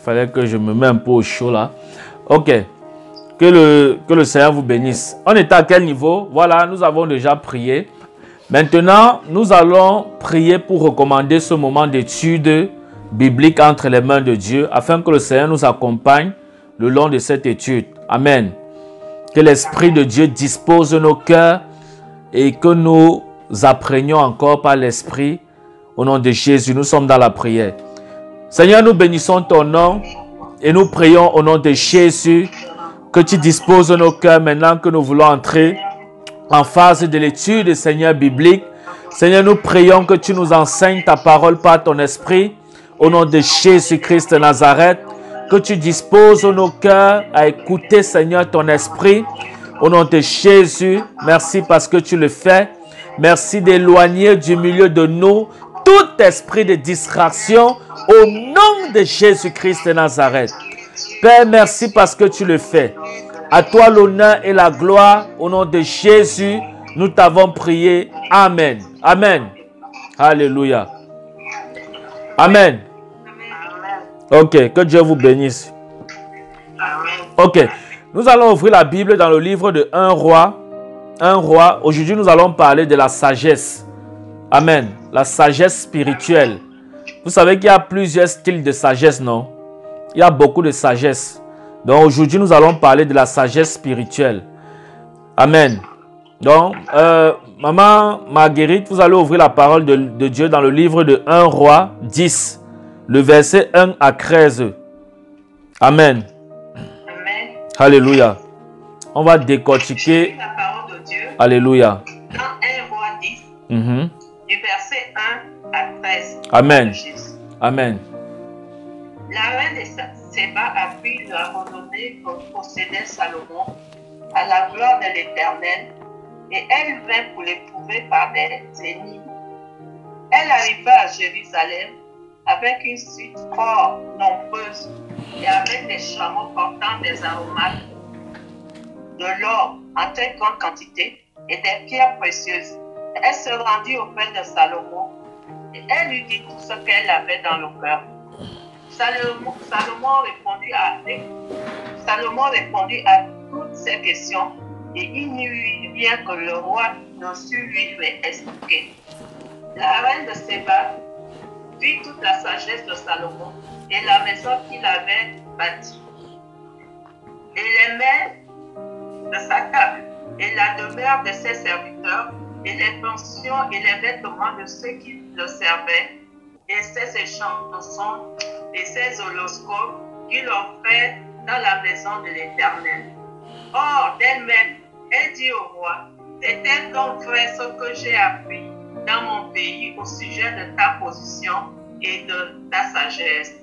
fallait que je me mette un peu au chaud là. Ok. Que le Seigneur vous bénisse. On est à quel niveau? Voilà, nous avons déjà prié. Maintenant, nous allons prier pour recommander ce moment d'étude biblique entre les mains de Dieu afin que le Seigneur nous accompagne le long de cette étude. Amen. Que l'Esprit de Dieu dispose nos cœurs et que nous apprenions encore par l'Esprit. Au nom de Jésus, nous sommes dans la prière. Seigneur, nous bénissons ton nom et nous prions au nom de Jésus que tu disposes nos cœurs maintenant que nous voulons entrer en phase de l'étude, Seigneur, biblique. Seigneur, nous prions que tu nous enseignes ta parole par ton esprit. Au nom de Jésus-Christ de Nazareth, que tu disposes nos cœurs à écouter, Seigneur, ton esprit. Au nom de Jésus, merci parce que tu le fais. Merci d'éloigner du milieu de nous tout esprit de distraction au nom de Jésus-Christ de Nazareth. Père, merci parce que tu le fais. À toi l'honneur et la gloire. Au nom de Jésus, nous t'avons prié. Amen. Amen. Alléluia. Amen. Ok, que Dieu vous bénisse. Ok, nous allons ouvrir la Bible dans le livre de 1 roi. 1 roi. Aujourd'hui, nous allons parler de la sagesse. Amen. La sagesse spirituelle. Vous savez qu'il y a plusieurs styles de sagesse, non? Il y a beaucoup de sagesse. Donc aujourd'hui, nous allons parler de la sagesse spirituelle. Amen. Donc, Maman Marguerite, vous allez ouvrir la parole de Dieu dans le livre de 1 roi 10, le verset 1 à 13. Amen. Amen. Alléluia. On va décortiquer. La parole de Dieu. Alléluia. Dans 1 roi 10, du verset 1 à 13. Amen. Amen. La reine de Séba apprit la renommée que possédait Salomon à la gloire de l'Éternel, et elle vint pour l'éprouver par des énigmes. Elle arriva à Jérusalem avec une suite fort nombreuse et avec des chameaux portant des aromates, de l'or en très grande quantité et des pierres précieuses. Elle se rendit auprès de Salomon et elle lui dit tout ce qu'elle avait dans le cœur. Salomon répondit à toutes ces questions et il n'y eut rien que le roi ne sut lui expliquer. La reine de Séba vit toute la sagesse de Salomon et la maison qu'il avait bâtie, et les mets de sa table, et la demeure de ses serviteurs, et les pensions et les vêtements de ceux qui le servaient, et ses chansons et ses holoscopes qu'il offrait dans la maison de l'Éternel. Or, d'elle-même, elle dit au roi, c'était donc vrai ce que j'ai appris dans mon pays au sujet de ta position et de ta sagesse.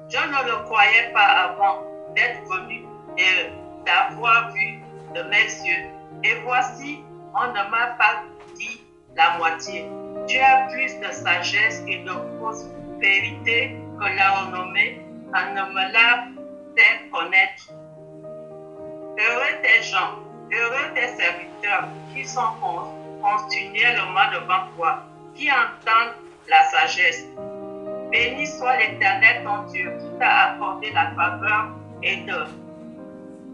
Je ne le croyais pas avant d'être venu et d'avoir vu de mes yeux. Et voici, on ne m'a pas dit la moitié. Tu as plus de sagesse et de prospérité que la renommée, on ne me l'a fait connaître. Heureux tes gens, heureux tes serviteurs qui sont continuellement devant toi, qui entendent la sagesse. Béni soit l'Éternel ton Dieu qui t'a accordé la faveur et de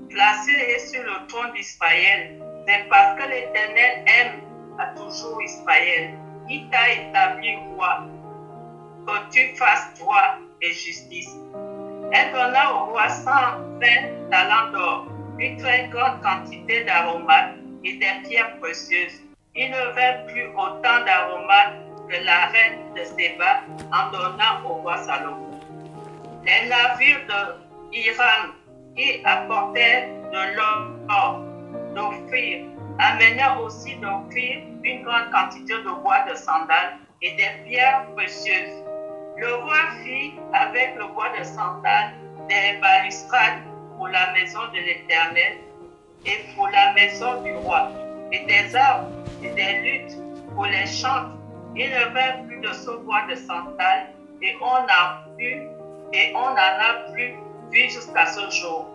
placer sur le trône d'Israël. C'est parce que l'Éternel aime à toujours Israël. Il t'a établi roi, que tu fasses droit et justice. Elle donna au roi 120 talents d'or, une très grande quantité d'aromates et des pierres précieuses. Il ne vint plus autant d'aromates que la reine de Séba en donnant au roi Salomon. Les navires de Hiram qui apportaient de l'or d'Ophir amenaient aussi d'Ophir une grande quantité de bois de sandal et des pierres précieuses. Le roi fit avec le bois de sandal des balustrades pour la maison de l'Éternel et pour la maison du roi, et des arbres et des luttes pour les chantres. Il ne vint plus de ce bois de sandal et on n'en a plus vu jusqu'à ce jour.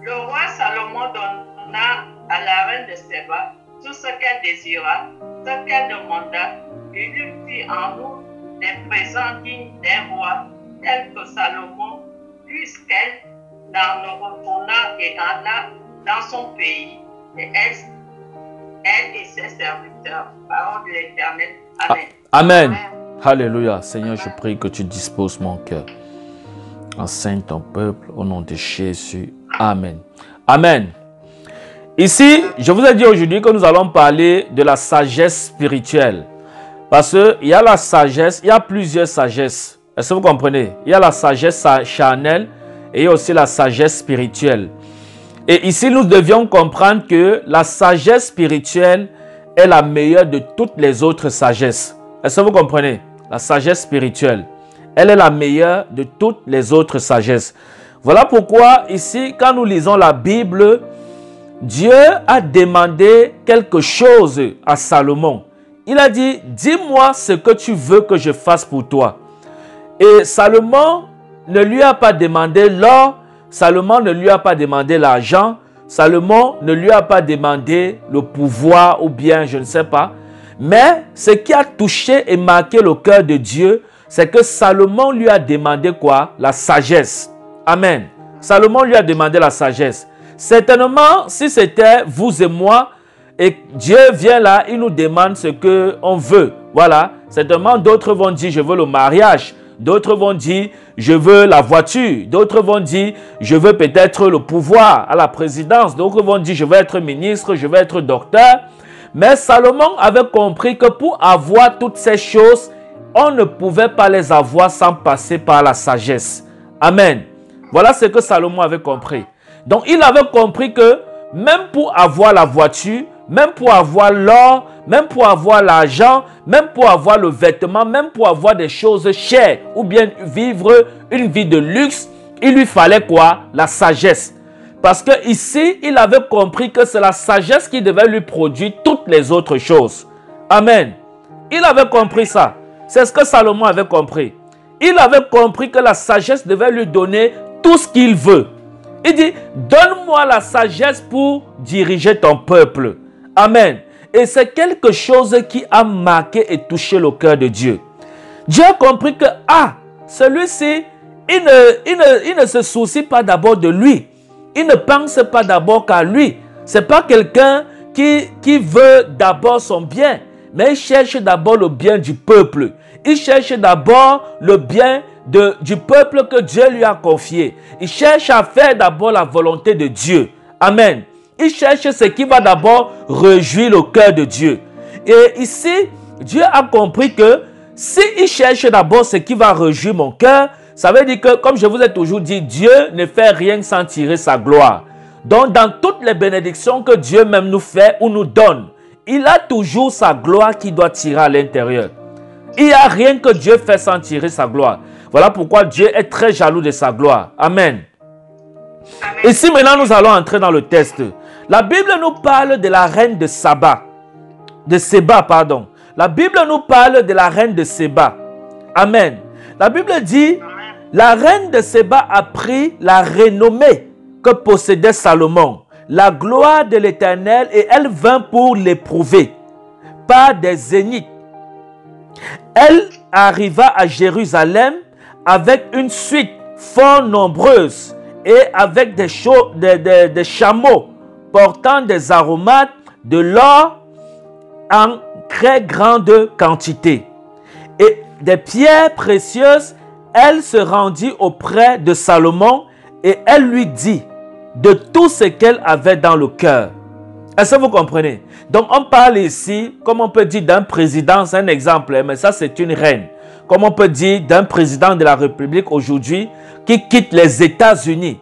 Le roi Salomon donna à la reine de Séba tout ce qu'elle désira, ce qu'elle demanda, et lui fit en outre des présents dignes d'un roi, tels que Salomon en retournant et allant dans son pays, et elle et ses serviteurs. Parole de l'Éternel. Amen. Amen. Amen. Alléluia. Seigneur, je prie que tu disposes mon cœur. Enseigne ton peuple au nom de Jésus. Amen. Amen. Ici, je vous ai dit aujourd'hui que nous allons parler de la sagesse spirituelle. Parce qu'il y a la sagesse, il y a plusieurs sagesses. Est-ce que vous comprenez? Il y a la sagesse charnelle et il y a aussi la sagesse spirituelle. Et ici, nous devions comprendre que la sagesse spirituelle est la meilleure de toutes les autres sagesses. Est-ce que vous comprenez? La sagesse spirituelle, elle est la meilleure de toutes les autres sagesses. Voilà pourquoi ici, quand nous lisons la Bible, Dieu a demandé quelque chose à Salomon. Il a dit, dis-moi ce que tu veux que je fasse pour toi. Et Salomon ne lui a pas demandé l'or, Salomon ne lui a pas demandé l'argent, Salomon ne lui a pas demandé le pouvoir ou bien je ne sais pas. Mais ce qui a touché et marqué le cœur de Dieu, c'est que Salomon lui a demandé quoi? La sagesse. Amen. Salomon lui a demandé la sagesse. Certainement, si c'était vous et moi, et Dieu vient là, il nous demande ce qu'on veut. Voilà. Certainement, d'autres vont dire, je veux le mariage. D'autres vont dire, je veux la voiture. D'autres vont dire, je veux peut-être le pouvoir à la présidence. D'autres vont dire, je veux être ministre, je veux être docteur. Mais Salomon avait compris que pour avoir toutes ces choses, on ne pouvait pas les avoir sans passer par la sagesse. Amen. Voilà ce que Salomon avait compris. Donc, il avait compris que même pour avoir la voiture, même pour avoir l'or, même pour avoir l'argent, même pour avoir le vêtement, même pour avoir des choses chères ou bien vivre une vie de luxe, il lui fallait quoi? La sagesse. Parce que ici, il avait compris que c'est la sagesse qui devait lui produire toutes les autres choses. Amen. Il avait compris ça. C'est ce que Salomon avait compris. Il avait compris que la sagesse devait lui donner tout ce qu'il veut. Il dit, donne-moi la sagesse pour diriger ton peuple. Amen. Et c'est quelque chose qui a marqué et touché le cœur de Dieu. Dieu a compris que, celui-ci, il ne se soucie pas d'abord de lui. Il ne pense pas d'abord qu'à lui. Ce n'est pas quelqu'un qui veut d'abord son bien, mais il cherche d'abord le bien du peuple. Il cherche d'abord le bien du peuple que Dieu lui a confié. Il cherche à faire d'abord la volonté de Dieu. Amen. Il cherche ce qui va d'abord réjouir le cœur de Dieu. Et ici, Dieu a compris que s'il cherche d'abord ce qui va réjouir mon cœur, ça veut dire que, comme je vous ai toujours dit, Dieu ne fait rien sans tirer sa gloire. Donc, dans toutes les bénédictions que Dieu même nous fait ou nous donne, il a toujours sa gloire qui doit tirer à l'intérieur. Il n'y a rien que Dieu fait sans tirer sa gloire. Voilà pourquoi Dieu est très jaloux de sa gloire. Amen. Amen. Ici, maintenant, nous allons entrer dans le test. La Bible nous parle de la reine de Séba. La Bible nous parle de la reine de Séba. Amen. La Bible dit, la reine de Séba a pris la renommée que possédait Salomon, la gloire de l'Éternel, et elle vint pour l'éprouver par des zéniths. Elle arriva à Jérusalem avec une suite fort nombreuse et avec des chameaux portant des aromates, de l'or en très grande quantité et des pierres précieuses. Elle se rendit auprès de Salomon et elle lui dit de tout ce qu'elle avait dans le cœur. Est-ce que vous comprenez? Donc on parle ici, comme on peut dire d'un président, c'est un exemple, mais ça c'est une reine. Comme on peut dire d'un président de la République aujourd'hui qui quitte les États-Unis.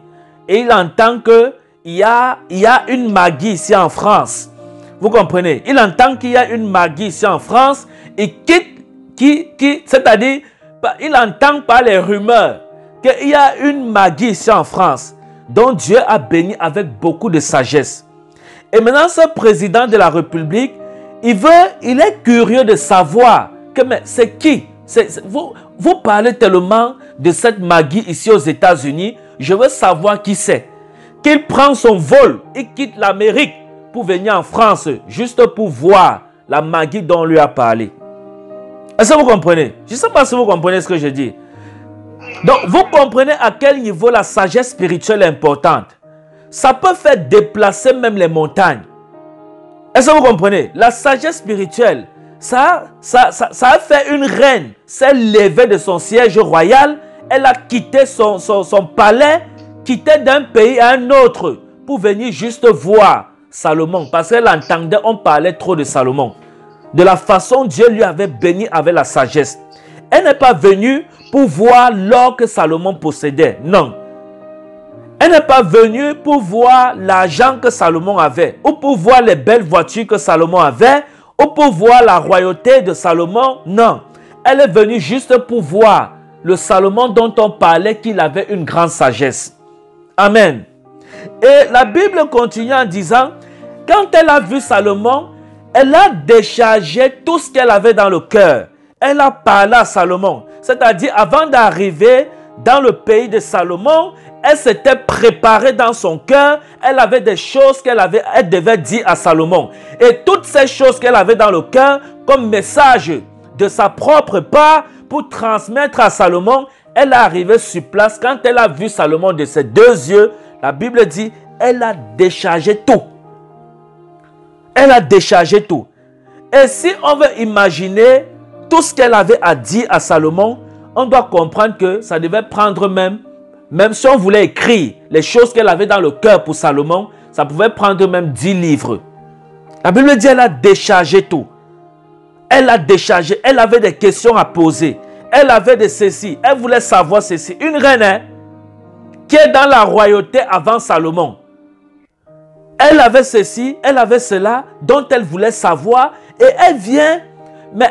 Et il entend qu'il y a une Maggie ici en France. Vous comprenez? Il entend qu'il y a une Maggie ici en France et quitte, c'est-à-dire, il entend par les rumeurs qu'il y a une Maggie ici en France dont Dieu a béni avec beaucoup de sagesse. Et maintenant, ce président de la République, il est curieux de savoir que c'est qui? Vous parlez tellement de cette Maggie ici aux États-Unis, je veux savoir qui c'est. Qu'il prend son vol, il quitte l'Amérique pour venir en France, juste pour voir la Maggie dont on lui a parlé. Est-ce que vous comprenez? Je ne sais pas si vous comprenez ce que je dis. Donc, vous comprenez à quel niveau la sagesse spirituelle est importante. Ça peut faire déplacer même les montagnes. Est-ce que vous comprenez? La sagesse spirituelle, ça a fait une reine s'est levée de son siège royal. Elle a quitté son palais, quitté d'un pays à un autre pour venir juste voir Salomon. Parce qu'elle entendait, on parlait trop de Salomon. De la façon Dieu lui avait béni avec la sagesse. Elle n'est pas venue pour voir l'or que Salomon possédait. Non. Elle n'est pas venue pour voir l'argent que Salomon avait, ou pour voir les belles voitures que Salomon avait, ou pour voir la royauté de Salomon. Non. Elle est venue juste pour voir le Salomon dont on parlait qu'il avait une grande sagesse. Amen. Et la Bible continue en disant, quand elle a vu Salomon, elle a déchargé tout ce qu'elle avait dans le cœur. Elle a parlé à Salomon. C'est-à-dire, avant d'arriver dans le pays de Salomon, elle s'était préparée dans son cœur. Elle avait des choses elle devait dire à Salomon. Et toutes ces choses qu'elle avait dans le cœur, comme message de sa propre part, pour transmettre à Salomon, elle est arrivée sur place. Quand elle a vu Salomon de ses deux yeux, la Bible dit, elle a déchargé tout. Elle a déchargé tout. Et si on veut imaginer tout ce qu'elle avait à dire à Salomon, on doit comprendre que ça devait prendre même si on voulait écrire les choses qu'elle avait dans le cœur pour Salomon, ça pouvait prendre même 10 livres. La Bible dit, elle a déchargé tout. Elle a déchargé, elle avait des questions à poser. Elle avait de ceci, elle voulait savoir ceci. Une reine, hein, qui est dans la royauté avant Salomon. Elle avait ceci, elle avait cela, dont elle voulait savoir. Et elle vient, mais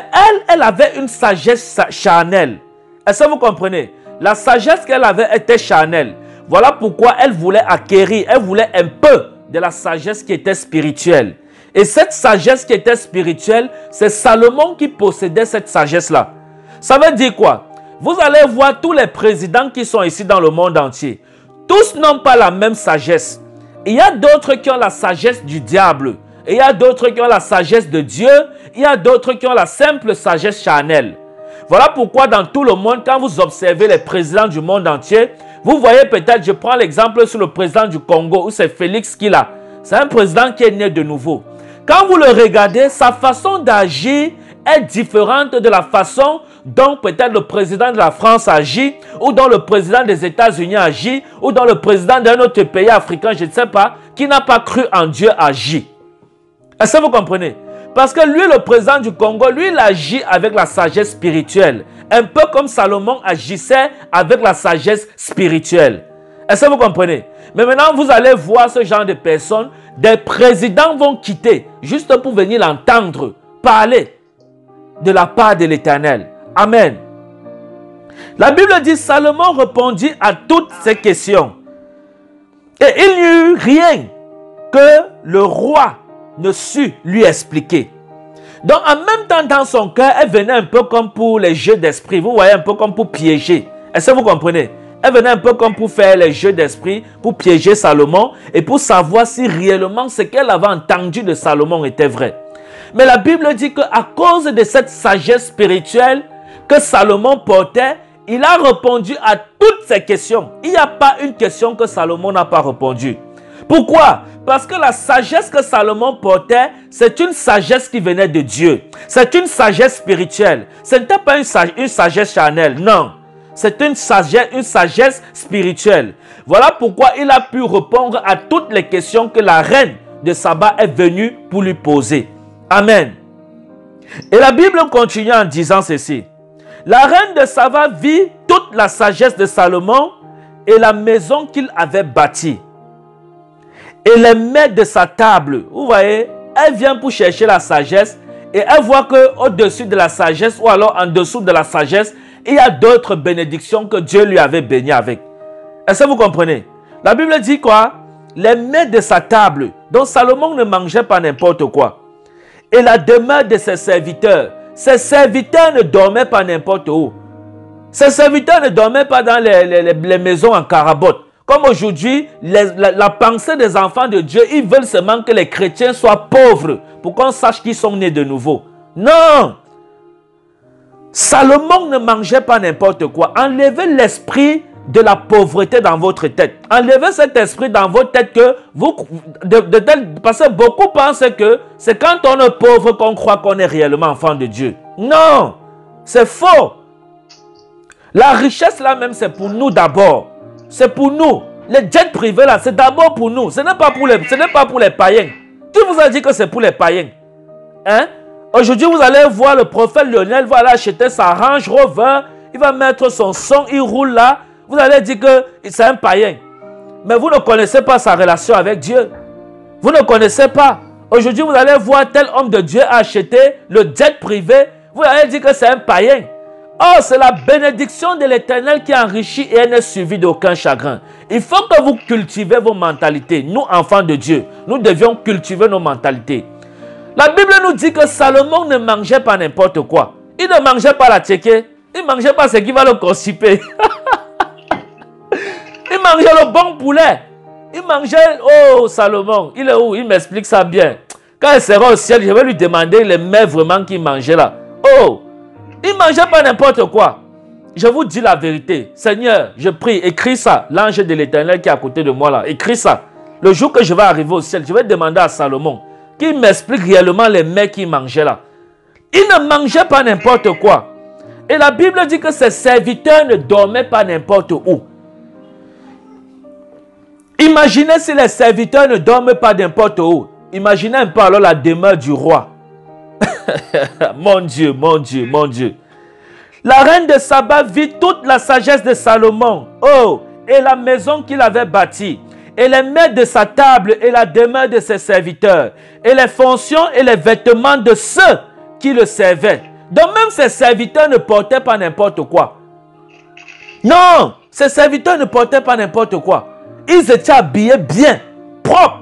elle avait une sagesse charnelle. Est-ce que vous comprenez? La sagesse qu'elle avait était charnelle. Voilà pourquoi elle voulait acquérir, elle voulait un peu de la sagesse qui était spirituelle. Et cette sagesse qui était spirituelle, c'est Salomon qui possédait cette sagesse-là. Ça veut dire quoi? Vous allez voir tous les présidents qui sont ici dans le monde entier. Tous n'ont pas la même sagesse. Il y a d'autres qui ont la sagesse du diable. Et il y a d'autres qui ont la sagesse de Dieu. Il y a d'autres qui ont la simple sagesse charnelle. Voilà pourquoi dans tout le monde, quand vous observez les présidents du monde entier, vous voyez peut-être, je prends l'exemple sur le président du Congo, où c'est Félix qui l'a. C'est un président qui est né de nouveau. Quand vous le regardez, sa façon d'agir est différente de la façon dont peut-être le président de la France agit, ou dont le président des États-Unis agit, ou dont le président d'un autre pays africain, je ne sais pas, qui n'a pas cru en Dieu agit. Est-ce que vous comprenez? Parce que lui, le président du Congo, lui, il agit avec la sagesse spirituelle. Un peu comme Salomon agissait avec la sagesse spirituelle. Est-ce que vous comprenez? Mais maintenant, vous allez voir ce genre de personnes. Des présidents vont quitter juste pour venir l'entendre parler de la part de l'Éternel. Amen. La Bible dit, Salomon répondit à toutes ces questions. Et il n'y eut rien que le roi ne sut lui expliquer. Donc en même temps dans son cœur, elle venait un peu comme pour les jeux d'esprit. Vous voyez, un peu comme pour piéger. Est-ce que vous comprenez? Elle venait un peu comme pour faire les jeux d'esprit, pour piéger Salomon et pour savoir si réellement ce qu'elle avait entendu de Salomon était vrai. Mais la Bible dit qu'à cause de cette sagesse spirituelle que Salomon portait, il a répondu à toutes ces questions. Il n'y a pas une question que Salomon n'a pas répondu. Pourquoi? Parce que la sagesse que Salomon portait, c'est une sagesse qui venait de Dieu. C'est une sagesse spirituelle. Ce n'était pas une sagesse charnelle, non. C'est une sagesse spirituelle. Voilà pourquoi il a pu répondre à toutes les questions que la reine de Saba est venue pour lui poser. Amen. Et la Bible continue en disant ceci. La reine de Saba vit toute la sagesse de Salomon et la maison qu'il avait bâtie. Et les maîtres de sa table, vous voyez, elle vient pour chercher la sagesse et elle voit qu'au-dessus de la sagesse ou alors en dessous de la sagesse, il y a d'autres bénédictions que Dieu lui avait bénies avec. Est-ce que vous comprenez? La Bible dit quoi? Les maîtres de sa table. Donc Salomon ne mangeait pas n'importe quoi. Et la demeure de ses serviteurs. Ses serviteurs ne dormaient pas n'importe où. Ses serviteurs ne dormaient pas dans les maisons en carabote. Comme aujourd'hui, la pensée des enfants de Dieu, ils veulent seulement que les chrétiens soient pauvres pour qu'on sache qu'ils sont nés de nouveau. Non! Salomon ne mangeait pas n'importe quoi. Enlevez l'esprit de la pauvreté dans votre tête. Enlevez cet esprit dans votre tête que vous... parce que beaucoup pensent que c'est quand on est pauvre qu'on croit qu'on est réellement enfant de Dieu. Non, c'est faux. La richesse là même, c'est pour nous d'abord. C'est pour nous. Les jets privés là, c'est d'abord pour nous. Ce n'est pas pour les païens. Qui vous a dit que c'est pour les païens? Hein? Aujourd'hui, vous allez voir le prophète Lionel va aller acheter sa Range Rover. Il va mettre son son, il roule là. Vous allez dire que c'est un païen. Mais vous ne connaissez pas sa relation avec Dieu. Vous ne connaissez pas. Aujourd'hui, vous allez voir tel homme de Dieu acheter le jet privé. Vous allez dire que c'est un païen. Oh, c'est la bénédiction de l'Éternel qui enrichit et elle n'est suivie d'aucun chagrin. Il faut que vous cultivez vos mentalités. Nous, enfants de Dieu, nous devions cultiver nos mentalités. La Bible nous dit que Salomon ne mangeait pas n'importe quoi. Il ne mangeait pas la tchéké. Il ne mangeait pas ce qui va le constiper. Il mangeait le bon poulet. Il mangeait... Oh, Salomon, il est où? Il m'explique ça bien. Quand il sera au ciel, je vais lui demander les mets vraiment qu'il mangeait là. Oh, il ne mangeait pas n'importe quoi. Je vous dis la vérité. Seigneur, je prie, écris ça. L'ange de l'Éternel qui est à côté de moi là, écris ça. Le jour que je vais arriver au ciel, je vais demander à Salomon qu'il m'explique réellement les mets qu'il mangeait là. Il ne mangeait pas n'importe quoi. Et la Bible dit que ses serviteurs ne dormaient pas n'importe où. Imaginez si les serviteurs ne dorment pas n'importe où. Imaginez un peu alors la demeure du roi. Mon Dieu, mon Dieu, mon Dieu. La reine de Saba vit toute la sagesse de Salomon. Oh, et la maison qu'il avait bâtie. Et les mets de sa table et la demeure de ses serviteurs. Et les fonctions et les vêtements de ceux qui le servaient. Donc même ses serviteurs ne portaient pas n'importe quoi. Non, ses serviteurs ne portaient pas n'importe quoi. Ils étaient habillés bien, propres.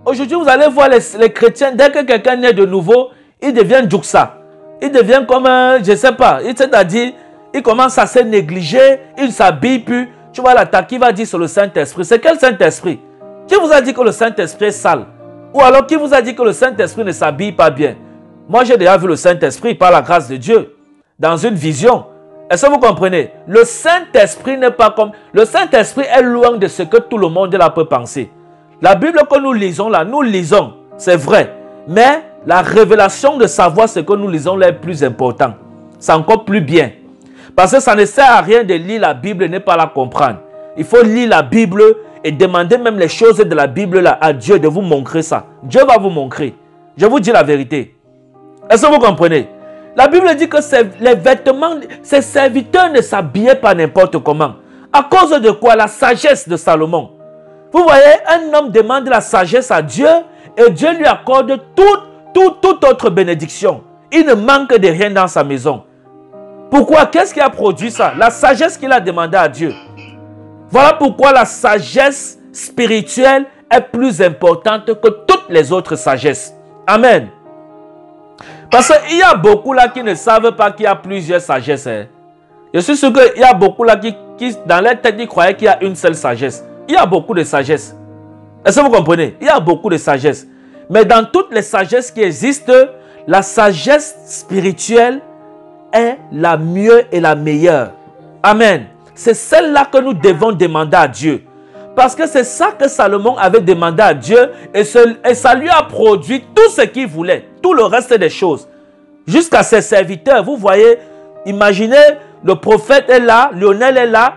Aujourd'hui, vous allez voir les chrétiens, dès que quelqu'un naît de nouveau, il devient djouksa. Il devient comme un, je ne sais pas, c'est-à-dire, il commence à se négliger, il ne s'habille plus. Tu vois l'attaque, il va dire sur le Saint-Esprit. C'est quel Saint-Esprit? Qui vous a dit que le Saint-Esprit est sale? Ou alors qui vous a dit que le Saint-Esprit ne s'habille pas bien? Moi, j'ai déjà vu le Saint-Esprit par la grâce de Dieu, dans une vision. Est-ce que vous comprenez? Le Saint-Esprit n'est pas comme... Le Saint-Esprit est loin de ce que tout le monde là peut penser. La Bible que nous lisons là, nous lisons, c'est vrai. Mais la révélation de savoir ce que nous lisons là est plus important. C'est encore plus bien. Parce que ça ne sert à rien de lire la Bible et ne pas la comprendre. Il faut lire la Bible et demander même les choses de la Bible là à Dieu de vous montrer ça. Dieu va vous montrer. Je vous dis la vérité. Est-ce que vous comprenez? La Bible dit que les vêtements, ses serviteurs ne s'habillaient pas n'importe comment. À cause de quoi? La sagesse de Salomon. Vous voyez, un homme demande la sagesse à Dieu et Dieu lui accorde toute autre bénédiction. Il ne manque de rien dans sa maison. Pourquoi? Qu'est-ce qui a produit ça? La sagesse qu'il a demandé à Dieu. Voilà pourquoi la sagesse spirituelle est plus importante que toutes les autres sagesses. Amen. Parce qu'il y a beaucoup là qui ne savent pas qu'il y a plusieurs sagesses. Hein. Je suis sûr qu'il y a beaucoup là qui dans leur tête, ils croyaient qu'il y a une seule sagesse. Il y a beaucoup de sagesse. Est-ce que vous comprenez? Il y a beaucoup de sagesse. Mais dans toutes les sagesses qui existent, la sagesse spirituelle est la mieux et la meilleure. Amen. C'est celle-là que nous devons demander à Dieu. Parce que c'est ça que Salomon avait demandé à Dieu et ça lui a produit tout ce qu'il voulait, tout le reste des choses. Jusqu'à ses serviteurs, vous voyez, imaginez, le prophète est là, Lionel est là,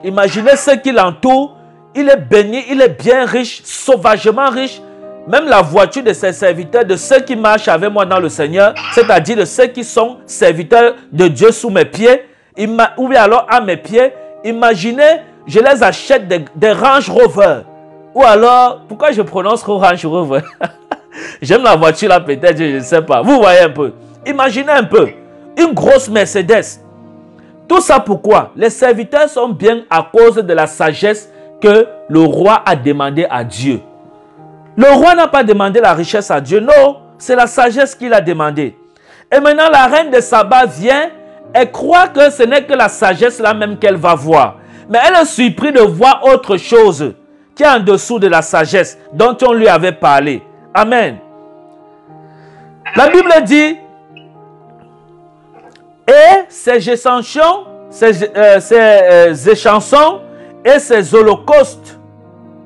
imaginez ceux qui l'entourent, il est béni, il est bien riche, sauvagement riche. Même la voiture de ses serviteurs, de ceux qui marchent avec moi dans le Seigneur, c'est-à-dire de ceux qui sont serviteurs de Dieu sous mes pieds, ou bien alors à mes pieds, imaginez, je les achète des Range Rover. Ou alors, pourquoi je prononce Range Rover? J'aime la voiture là peut-être, je ne sais pas. Vous voyez un peu. Imaginez un peu. Une grosse Mercedes. Tout ça pourquoi? Les serviteurs sont bien à cause de la sagesse que le roi a demandé à Dieu. Le roi n'a pas demandé la richesse à Dieu. Non, c'est la sagesse qu'il a demandé. Et maintenant, la reine de Saba vient et croit que ce n'est que la sagesse là même qu'elle va voir. Mais elle est surprise de voir autre chose qui est en dessous de la sagesse dont on lui avait parlé. Amen. La Bible dit, et ses échansons, ses échansons et ses holocaustes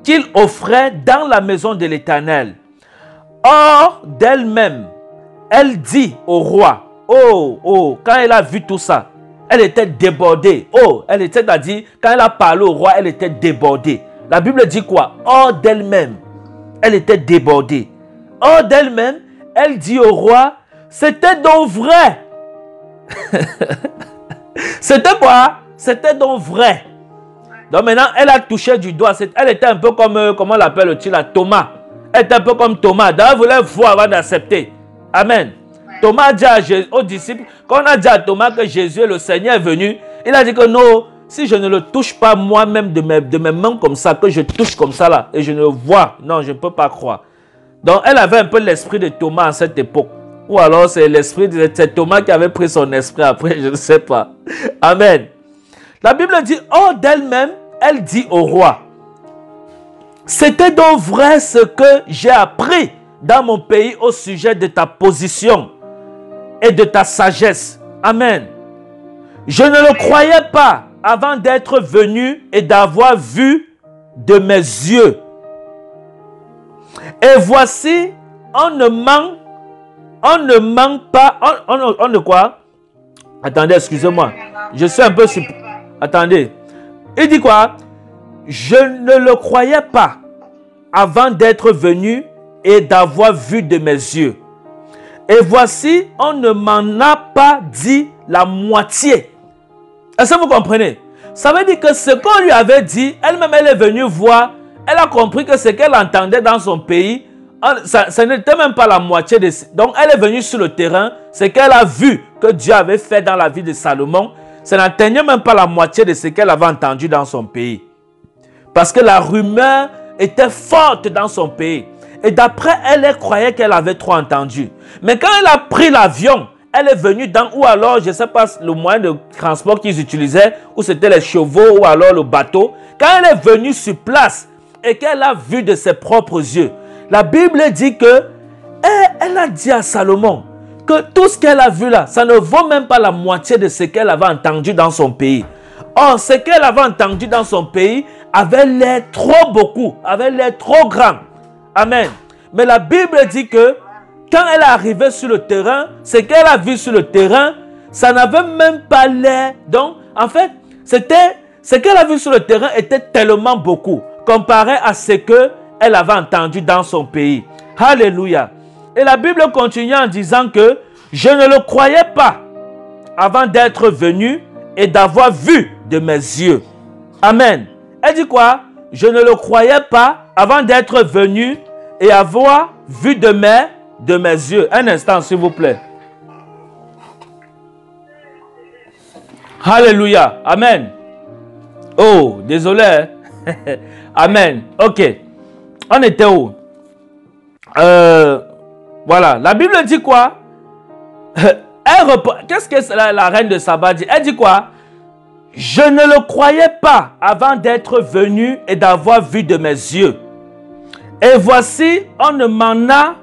qu'il offrait dans la maison de l'Éternel. Or, d'elle-même, elle dit au roi, oh, quand elle a vu tout ça, elle était débordée. Oh, elle était, c'est-à-dire, quand elle a parlé au roi, elle était débordée. La Bible dit quoi? Hors d'elle-même, elle était débordée. Hors d'elle-même, elle dit au roi, c'était donc vrai. C'était quoi? C'était donc vrai. Donc maintenant, elle a touché du doigt. Elle était un peu comme, comment l'appelle-t-il là? Thomas. Elle était un peu comme Thomas. D'ailleurs, elle voulait voir avant d'accepter. Amen. Thomas a dit aux disciples, quand on a dit à Thomas que Jésus, le Seigneur, est venu, il a dit que non, si je ne le touche pas moi-même de mes mains comme ça, que je touche comme ça là, et je ne le vois, non, je ne peux pas croire. Donc, elle avait un peu l'esprit de Thomas à cette époque. Ou alors, c'est l'esprit de Thomas qui avait pris son esprit après, je ne sais pas. Amen. La Bible dit, hors d'elle-même, elle dit au roi, c'était donc vrai ce que j'ai appris dans mon pays au sujet de ta position et de ta sagesse. Amen. Je ne le croyais pas avant d'être venu et d'avoir vu de mes yeux. Et voici, on ne manque pas, on ne quoi? Attendez, excusez-moi. Je suis un peu... Attendez. Il dit quoi? Je ne le croyais pas avant d'être venu et d'avoir vu de mes yeux. Et voici, on ne m'en a pas dit la moitié. Est-ce que vous comprenez? Ça veut dire que ce qu'on lui avait dit, elle-même, elle est venue voir, elle a compris que ce qu'elle entendait dans son pays, ça n'était même pas la moitié de... Donc, elle est venue sur le terrain, ce qu'elle a vu que Dieu avait fait dans la vie de Salomon, ça n'atteignait même pas la moitié de ce qu'elle avait entendu dans son pays. Parce que la rumeur était forte dans son pays. Et d'après elle, elle croyait qu'elle avait trop entendu. Mais quand elle a pris l'avion, elle est venue dans, ou alors, je ne sais pas, le moyen de transport qu'ils utilisaient, ou c'était les chevaux, ou alors le bateau. Quand elle est venue sur place, et qu'elle a vu de ses propres yeux, la Bible dit que, elle a dit à Salomon, que tout ce qu'elle a vu là, ça ne vaut même pas la moitié de ce qu'elle avait entendu dans son pays. Or, ce qu'elle avait entendu dans son pays avait l'air trop beaucoup, avait l'air trop grand. Amen. Mais la Bible dit que quand elle est arrivée sur le terrain, ce qu'elle a vu sur le terrain, ça n'avait même pas l'air. Donc, en fait, ce qu'elle a vu sur le terrain était tellement beaucoup comparé à ce qu'elle avait entendu dans son pays. Alléluia. Et la Bible continue en disant que je ne le croyais pas avant d'être venu et d'avoir vu de mes yeux. Amen. Elle dit quoi? Je ne le croyais pas avant d'être venu et avoir vu de mes yeux. Un instant, s'il vous plaît. Alléluia. Amen. Oh, désolé. Amen. Ok. On était où? Voilà. La Bible dit quoi? Qu'est-ce que la reine de Saba dit? Elle dit quoi? Je ne le croyais pas avant d'être venu et d'avoir vu de mes yeux. Et voici, on ne m'en a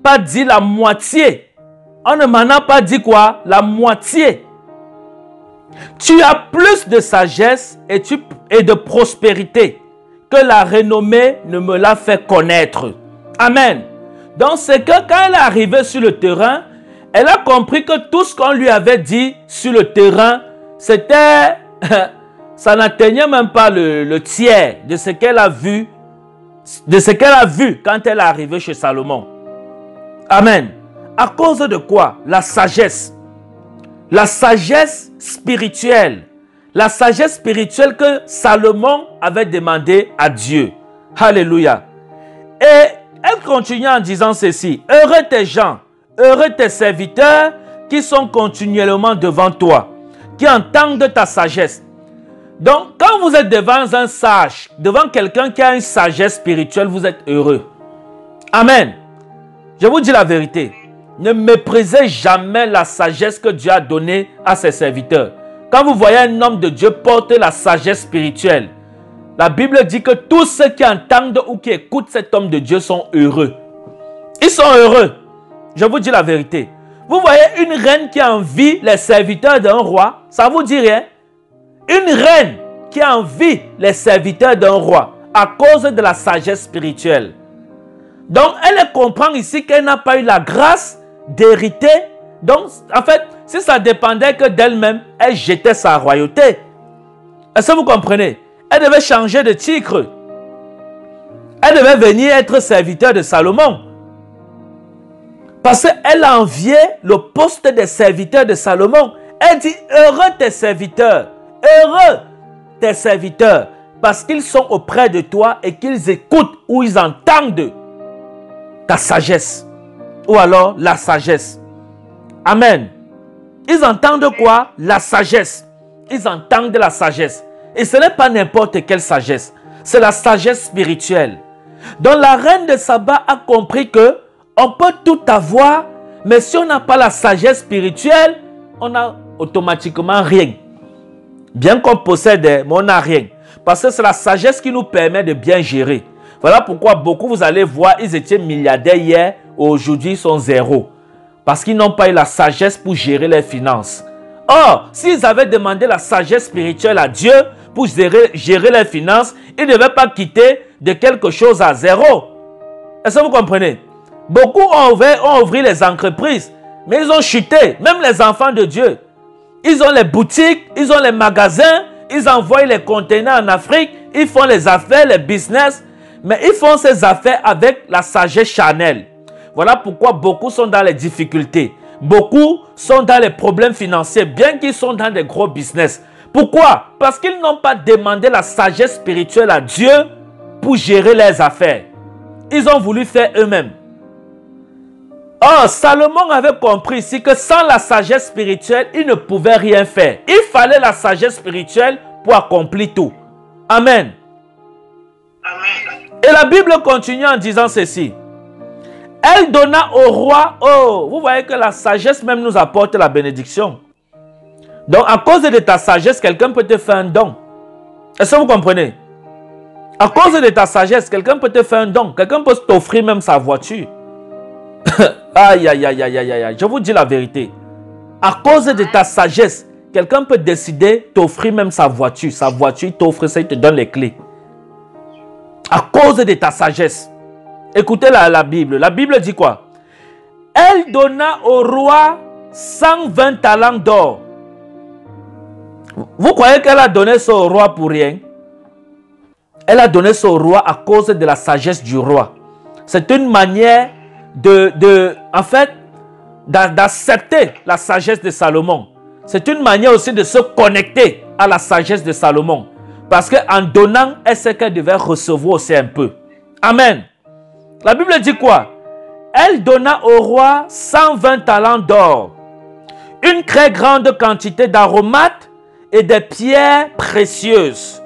pas dit la moitié. On ne m'en a pas dit quoi? La moitié. Tu as plus de sagesse et de prospérité que la renommée ne me l'a fait connaître. Amen. Donc c'est que quand elle est arrivée sur le terrain, elle a compris que tout ce qu'on lui avait dit sur le terrain, c'était, ça n'atteignait même pas le tiers de ce qu'elle a vu, quand elle est arrivée chez Salomon. Amen. À cause de quoi? La sagesse. La sagesse spirituelle. La sagesse spirituelle que Salomon avait demandé à Dieu. Alléluia. Et elle continue en disant ceci. Heureux tes gens, heureux tes serviteurs qui sont continuellement devant toi, qui entendent ta sagesse. Donc, quand vous êtes devant un sage, devant quelqu'un qui a une sagesse spirituelle, vous êtes heureux. Amen. Je vous dis la vérité. Ne méprisez jamais la sagesse que Dieu a donnée à ses serviteurs. Quand vous voyez un homme de Dieu porter la sagesse spirituelle, la Bible dit que tous ceux qui entendent ou qui écoutent cet homme de Dieu sont heureux. Ils sont heureux. Je vous dis la vérité. Vous voyez une reine qui envie les serviteurs d'un roi, ça vous dit rien? Une reine qui envie les serviteurs d'un roi à cause de la sagesse spirituelle. Donc, elle comprend ici qu'elle n'a pas eu la grâce d'hériter. Donc, en fait, si ça dépendait que d'elle-même, elle jetait sa royauté. Est-ce que vous comprenez? Elle devait changer de titre. Elle devait venir être serviteur de Salomon. Parce qu'elle a envié le poste des serviteurs de Salomon. Elle dit, heureux tes serviteurs, heureux tes serviteurs, parce qu'ils sont auprès de toi et qu'ils écoutent ou ils entendent ta sagesse. Ou alors la sagesse. Amen. Ils entendent quoi? La sagesse. Ils entendent la sagesse. Et ce n'est pas n'importe quelle sagesse. C'est la sagesse spirituelle. Donc la reine de Saba a compris que on peut tout avoir, mais si on n'a pas la sagesse spirituelle, on n'a automatiquement rien. Bien qu'on possède, mais on n'a rien. Parce que c'est la sagesse qui nous permet de bien gérer. Voilà pourquoi beaucoup, vous allez voir, ils étaient milliardaires hier, aujourd'hui ils sont zéro. Parce qu'ils n'ont pas eu la sagesse pour gérer leurs finances. Or, s'ils avaient demandé la sagesse spirituelle à Dieu pour gérer leurs finances, ils ne devaient pas quitter de quelque chose à zéro. Est-ce que vous comprenez? Beaucoup ont ouvert les entreprises, mais ils ont chuté, même les enfants de Dieu. Ils ont les boutiques, ils ont les magasins, ils envoient les conteneurs en Afrique, ils font les affaires, les business, mais ils font ces affaires avec la sagesse charnelle. Voilà pourquoi beaucoup sont dans les difficultés. Beaucoup sont dans les problèmes financiers, bien qu'ils sont dans des gros business. Pourquoi? Parce qu'ils n'ont pas demandé la sagesse spirituelle à Dieu pour gérer leurs affaires. Ils ont voulu faire eux-mêmes. Or, Salomon avait compris ici que sans la sagesse spirituelle, il ne pouvait rien faire. Il fallait la sagesse spirituelle pour accomplir tout. Amen. Amen. Et la Bible continue en disant ceci. Elle donna au roi, oh, vous voyez que la sagesse même nous apporte la bénédiction. Donc, à cause de ta sagesse, quelqu'un peut te faire un don. Est-ce que vous comprenez? À cause de ta sagesse, quelqu'un peut te faire un don. Quelqu'un peut t'offrir même sa voiture. Aïe, aïe, aïe, aïe, aïe, aïe. Je vous dis la vérité. À cause de ta sagesse, quelqu'un peut décider t'offrir même sa voiture. Sa voiture, il t'offre ça, il te donne les clés. À cause de ta sagesse. Écoutez la Bible. La Bible dit quoi? Elle donna au roi 120 talents d'or. Vous croyez qu'elle a donné ça au roi pour rien? Elle a donné ça au roi à cause de la sagesse du roi. C'est une manière en fait, d'accepter la sagesse de Salomon. C'est une manière aussi de se connecter à la sagesse de Salomon. Parce qu'en donnant, elle sait qu'elle devait recevoir aussi un peu. Amen. La Bible dit quoi? Elle donna au roi 120 talents d'or, une très grande quantité d'aromates et des pierres précieuses.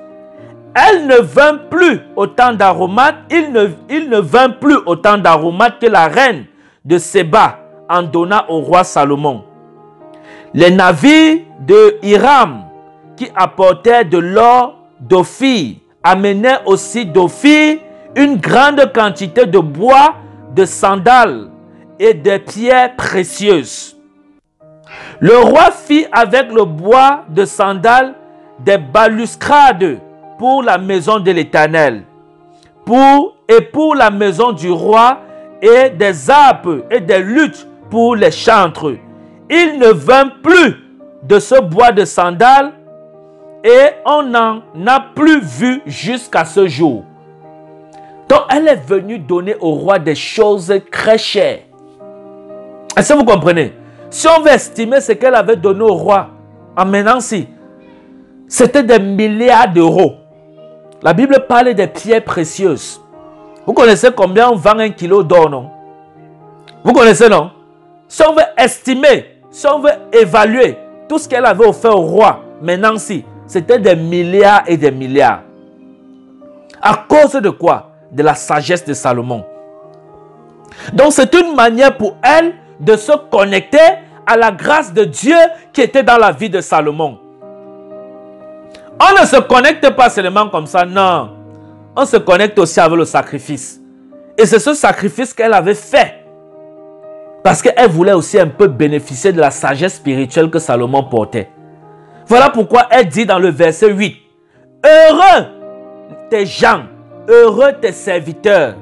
Elle ne vint plus autant d'aromates, il ne vint plus autant d'aromates que la reine de Séba en donna au roi Salomon. Les navires de Hiram qui apportaient de l'or d'Ophir amenaient aussi d'Ophir une grande quantité de bois, de sandales et de pierres précieuses. Le roi fit avec le bois de sandales des balustrades pour la maison de l'Éternel, pour la maison du roi, et des harpes et des luttes pour les chantres. Il ne vint plus de ce bois de sandales et on n'en a plus vu jusqu'à ce jour. Donc elle est venue donner au roi des choses très chères. Est-ce que vous comprenez? Si on veut estimer ce qu'elle avait donné au roi en Ménancy, c'était des milliards d'euros. La Bible parle des pierres précieuses. Vous connaissez combien on vend un kilo d'or, non? Vous connaissez, non? Si on veut estimer, si on veut évaluer tout ce qu'elle avait offert au roi Ménancy, c'était des milliards et des milliards. À cause de quoi? De la sagesse de Salomon. Donc c'est une manière pour elle de se connecter à la grâce de Dieu qui était dans la vie de Salomon. On ne se connecte pas seulement comme ça, non. On se connecte aussi avec le sacrifice. Et c'est ce sacrifice qu'elle avait fait Parce qu'elle voulait aussi un peu bénéficier de la sagesse spirituelle que Salomon portait. Voilà pourquoi elle dit dans le verset 8, « Heureux tes gens, heureux tes serviteurs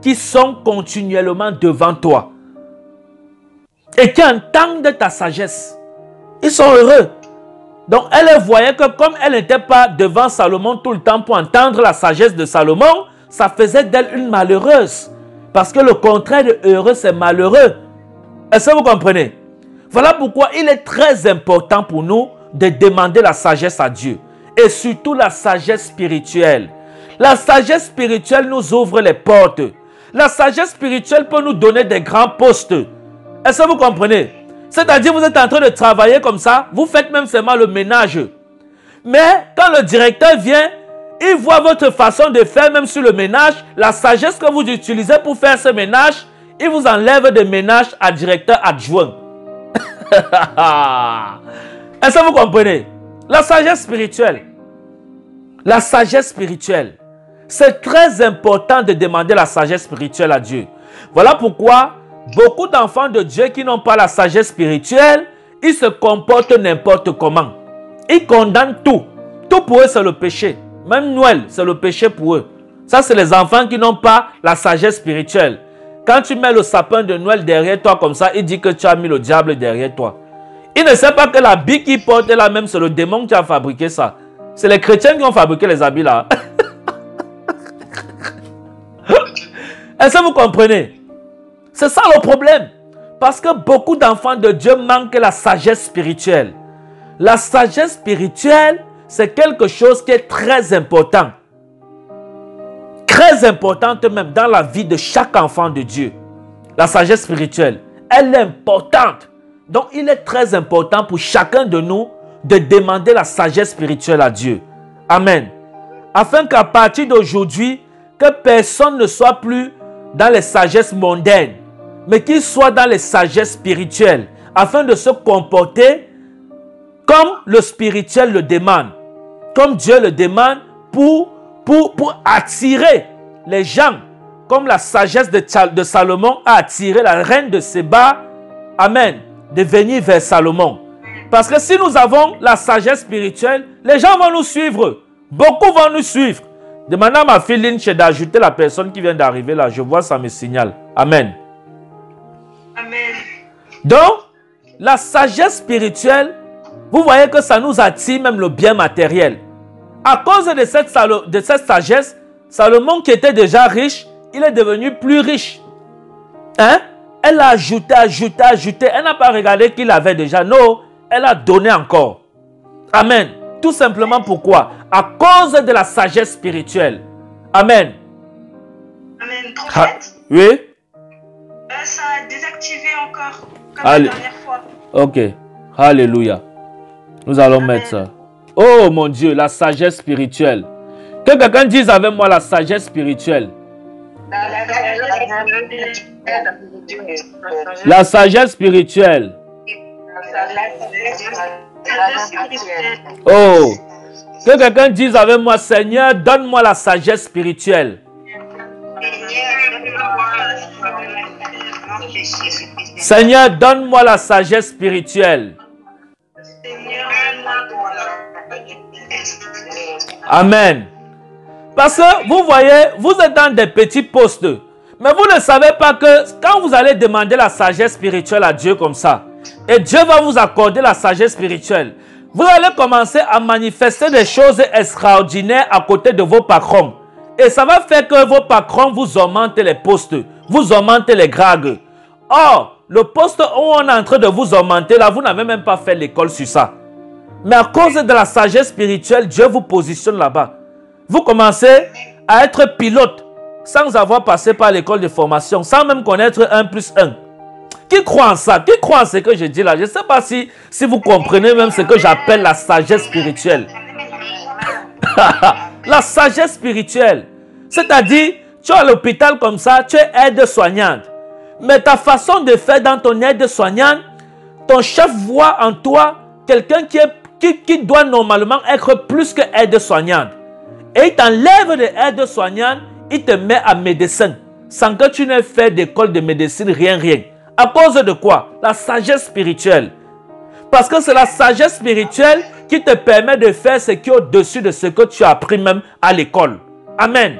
qui sont continuellement devant toi et qui entendent ta sagesse. » Ils sont heureux. Donc elle voyait que comme elle n'était pas devant Salomon tout le temps pour entendre la sagesse de Salomon, ça faisait d'elle une malheureuse. Parce que le contraire de heureux, c'est malheureux. Est-ce que vous comprenez? Voilà pourquoi il est très important pour nous de demander la sagesse à Dieu. Et surtout la sagesse spirituelle. La sagesse spirituelle nous ouvre les portes. La sagesse spirituelle peut nous donner des grands postes. Est-ce que vous comprenez? C'est-à-dire vous êtes en train de travailler comme ça, vous faites même seulement le ménage. Mais quand le directeur vient, il voit votre façon de faire même sur le ménage, la sagesse que vous utilisez pour faire ce ménage, il vous enlève de ménage à directeur adjoint. Est-ce que vous comprenez? La sagesse spirituelle. La sagesse spirituelle. C'est très important de demander la sagesse spirituelle à Dieu. Voilà pourquoi beaucoup d'enfants de Dieu qui n'ont pas la sagesse spirituelle, ils se comportent n'importe comment. Ils condamnent tout. Tout pour eux, c'est le péché. Même Noël, c'est le péché pour eux. Ça, c'est les enfants qui n'ont pas la sagesse spirituelle. Quand tu mets le sapin de Noël derrière toi comme ça, il dit que tu as mis le diable derrière toi. Il ne sait pas que l'habit qu'il porte là même, c'est le démon qui a fabriqué ça. C'est les chrétiens qui ont fabriqué les habits là. Est-ce que vous comprenez? C'est ça le problème. Parce que beaucoup d'enfants de Dieu manquent la sagesse spirituelle. La sagesse spirituelle, c'est quelque chose qui est très important. Très importante même dans la vie de chaque enfant de Dieu. La sagesse spirituelle, elle est importante. Donc, il est très important pour chacun de nous de demander la sagesse spirituelle à Dieu. Amen. Afin qu'à partir d'aujourd'hui, que personne ne soit plus dans les sagesses mondaines, mais qu'il soit dans les sagesses spirituelles, afin de se comporter comme le spirituel le demande, comme Dieu le demande pour attirer les gens, comme la sagesse de Salomon a attiré la reine de Séba, amen, de venir vers Salomon. Parce que si nous avons la sagesse spirituelle, les gens vont nous suivre. Beaucoup vont nous suivre. Demandez à ma fille Lynch d'ajouter la personne qui vient d'arriver là. Je vois, ça me signale. Amen. Amen. Donc, la sagesse spirituelle, vous voyez que ça nous attire même le bien matériel. À cause de cette sagesse, Salomon qui était déjà riche, il est devenu plus riche. Hein? Elle a ajouté. Elle n'a pas regardé qu'il avait déjà. Non, elle a donné encore. Amen. Tout simplement pourquoi? À cause de la sagesse spirituelle. Amen. Amen. Prophète, oui? ça a désactivé encore, comme Allez. la dernière fois. Ok. Alléluia. Nous allons mettre ça. Oh mon Dieu, la sagesse spirituelle. Que quelqu'un dise avec moi la sagesse spirituelle. La sagesse spirituelle. Oh. Que quelqu'un dise avec moi, Seigneur, donne-moi la sagesse spirituelle. Seigneur, donne-moi la sagesse spirituelle. Amen. Parce que vous voyez, vous êtes dans des petits postes. Mais vous ne savez pas que quand vous allez demander la sagesse spirituelle à Dieu comme ça, et Dieu va vous accorder la sagesse spirituelle, vous allez commencer à manifester des choses extraordinaires à côté de vos patrons. Et ça va faire que vos patrons vous augmentent les postes, vous augmentent les grades. Or, le poste où on est en train de vous augmenter, là, vous n'avez même pas fait l'école sur ça. Mais à cause de la sagesse spirituelle, Dieu vous positionne là-bas. Vous commencez à être pilote sans avoir passé par l'école de formation, sans même connaître 1 plus 1. Qui croit en ça? Qui croit en ce que je dis là? Je ne sais pas si vous comprenez même ce que j'appelle la sagesse spirituelle. La sagesse spirituelle. C'est-à-dire, tu es à l'hôpital comme ça, tu es aide-soignante. Mais ta façon de faire dans ton aide-soignante, ton chef voit en toi quelqu'un qui doit normalement être plus que aide-soignante. Et il t'enlève de aide-soignante, il te met à médecin. Sans que tu n'aies fait d'école de médecine, rien. À cause de quoi? La sagesse spirituelle. Parce que c'est la sagesse spirituelle qui te permet de faire ce qui est au-dessus de ce que tu as appris même à l'école. Amen.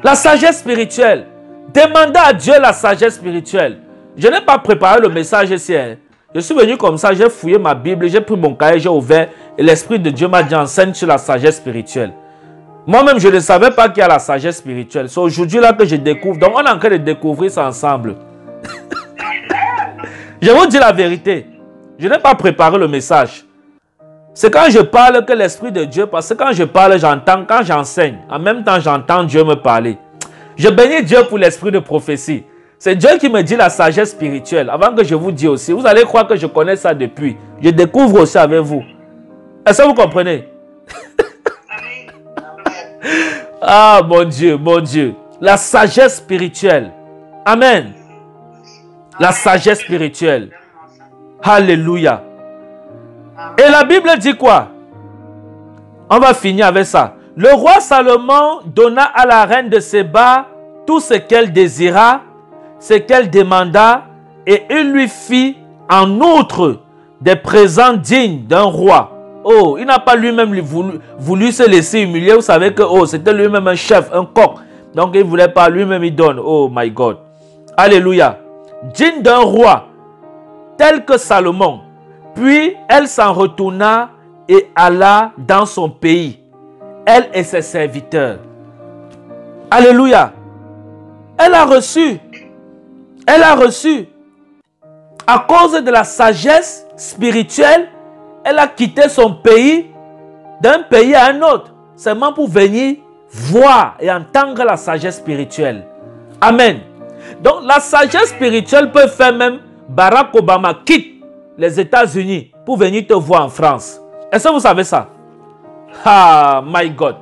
La sagesse spirituelle. Demandez à Dieu la sagesse spirituelle. Je n'ai pas préparé le message ici. Je suis venu comme ça, j'ai fouillé ma Bible, j'ai pris mon cahier, j'ai ouvert et l'Esprit de Dieu m'a dit enseigne sur la sagesse spirituelle. Moi-même, je ne savais pas qu'il y a la sagesse spirituelle. C'est aujourd'hui là que je découvre. Donc, on est en train de découvrir ça ensemble. Je vous dis la vérité. Je n'ai pas préparé le message. C'est quand je parle que l'Esprit de Dieu, parce que quand je parle, j'entends, quand j'enseigne, en même temps, j'entends Dieu me parler. Je bénis Dieu pour l'esprit de prophétie. C'est Dieu qui me dit la sagesse spirituelle. Avant que je vous dise aussi, vous allez croire que je connais ça depuis. Je découvre aussi avec vous. Est-ce que vous comprenez? Ah, mon Dieu, mon Dieu. La sagesse spirituelle. Amen. La sagesse spirituelle. Alléluia. Et la Bible dit quoi? On va finir avec ça. Le roi Salomon donna à la reine de Séba tout ce qu'elle désira, ce qu'elle demanda, et il lui fit en outre des présents dignes d'un roi. Oh, il n'a pas lui-même voulu se laisser humilier. Vous savez que c'était lui-même un chef, un coq. Donc il ne voulait pas, lui-même il donne. Oh my God. Alléluia. Digne d'un roi, tel que Salomon. Puis elle s'en retourna et alla dans son pays, elle et ses serviteurs. Alléluia. Elle a reçu. À cause de la sagesse spirituelle, elle a quitté son pays, d'un pays à un autre, seulement pour venir voir et entendre la sagesse spirituelle. Amen. Donc la sagesse spirituelle peut faire même Barack Obama quitte les États-Unis pour venir te voir en France. Est-ce que vous savez ça? Ah, my God.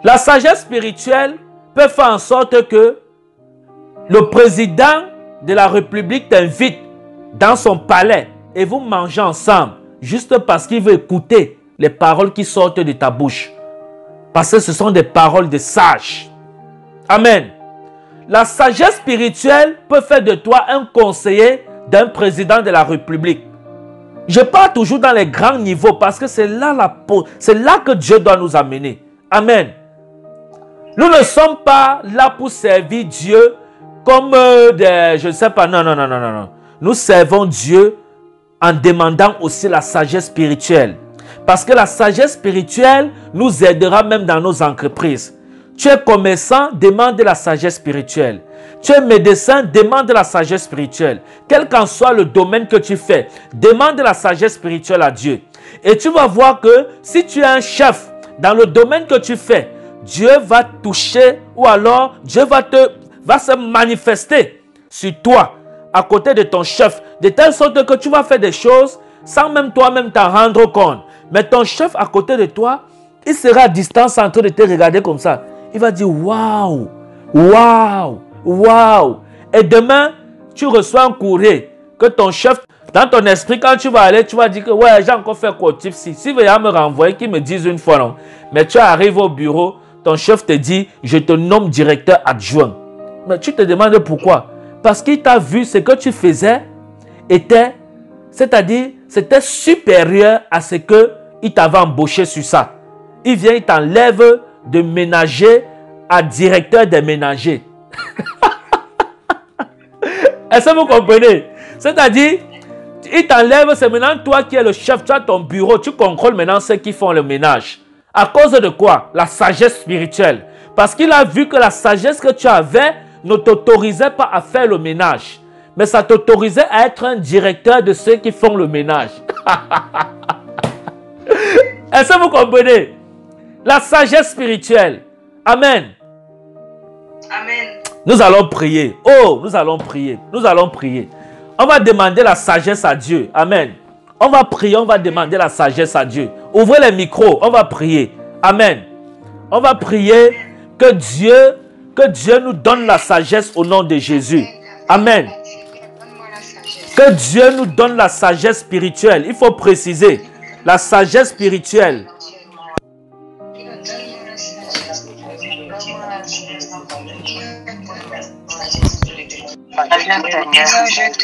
La sagesse spirituelle peut faire en sorte que le président de la République t'invite dans son palais et vous mangez ensemble juste parce qu'il veut écouter les paroles qui sortent de ta bouche. Parce que ce sont des paroles de sages. Amen. La sagesse spirituelle peut faire de toi un conseiller d'un président de la République. Je parle toujours dans les grands niveaux parce que c'est là que Dieu doit nous amener. Amen. Nous ne sommes pas là pour servir Dieu comme je ne sais pas. Non. Nous servons Dieu en demandant aussi la sagesse spirituelle. Parce que la sagesse spirituelle nous aidera même dans nos entreprises. Tu es commerçant, demande la sagesse spirituelle. Tu es médecin, demande la sagesse spirituelle. Quel qu'en soit le domaine que tu fais, demande la sagesse spirituelle à Dieu. Et tu vas voir que si tu es un chef dans le domaine que tu fais, Dieu va toucher ou alors Dieu va se manifester sur toi, à côté de ton chef, de telle sorte que tu vas faire des choses sans même toi-même t'en rendre compte. Mais ton chef à côté de toi, il sera à distance en train de te regarder comme ça. Il va dire waouh, waouh, waouh. Et demain, tu reçois un courrier que ton chef, dans ton esprit, quand tu vas aller, tu vas dire que ouais, j'ai encore fait quoi type si. S'il veut me renvoyer, qu'il me dise une fois non. Mais tu arrives au bureau, ton chef te dit, je te nomme directeur adjoint. Mais tu te demandes pourquoi? Parce qu'il t'a vu ce que tu faisais c'est-à-dire, c'était supérieur à ce qu'il t'avait embauché sur ça. Il vient, il t'enlève de ménager à directeur des ménagers. Est-ce que vous comprenez? C'est-à-dire, il t'enlève, c'est maintenant toi qui es le chef, tu as ton bureau, tu contrôles maintenant ceux qui font le ménage. À cause de quoi? La sagesse spirituelle. Parce qu'il a vu que la sagesse que tu avais ne t'autorisait pas à faire le ménage. Mais ça t'autorisait à être un directeur de ceux qui font le ménage. Est-ce que vous comprenez? La sagesse spirituelle. Amen. Amen. Nous allons prier. Oh, nous allons prier. Nous allons prier. On va demander la sagesse à Dieu. Amen. On va prier, on va demander la sagesse à Dieu. Ouvrez les micros, on va prier. Amen. On va prier que Dieu nous donne la sagesse au nom de Jésus. Amen. Que Dieu nous donne la sagesse spirituelle. Il faut préciser. La sagesse spirituelle.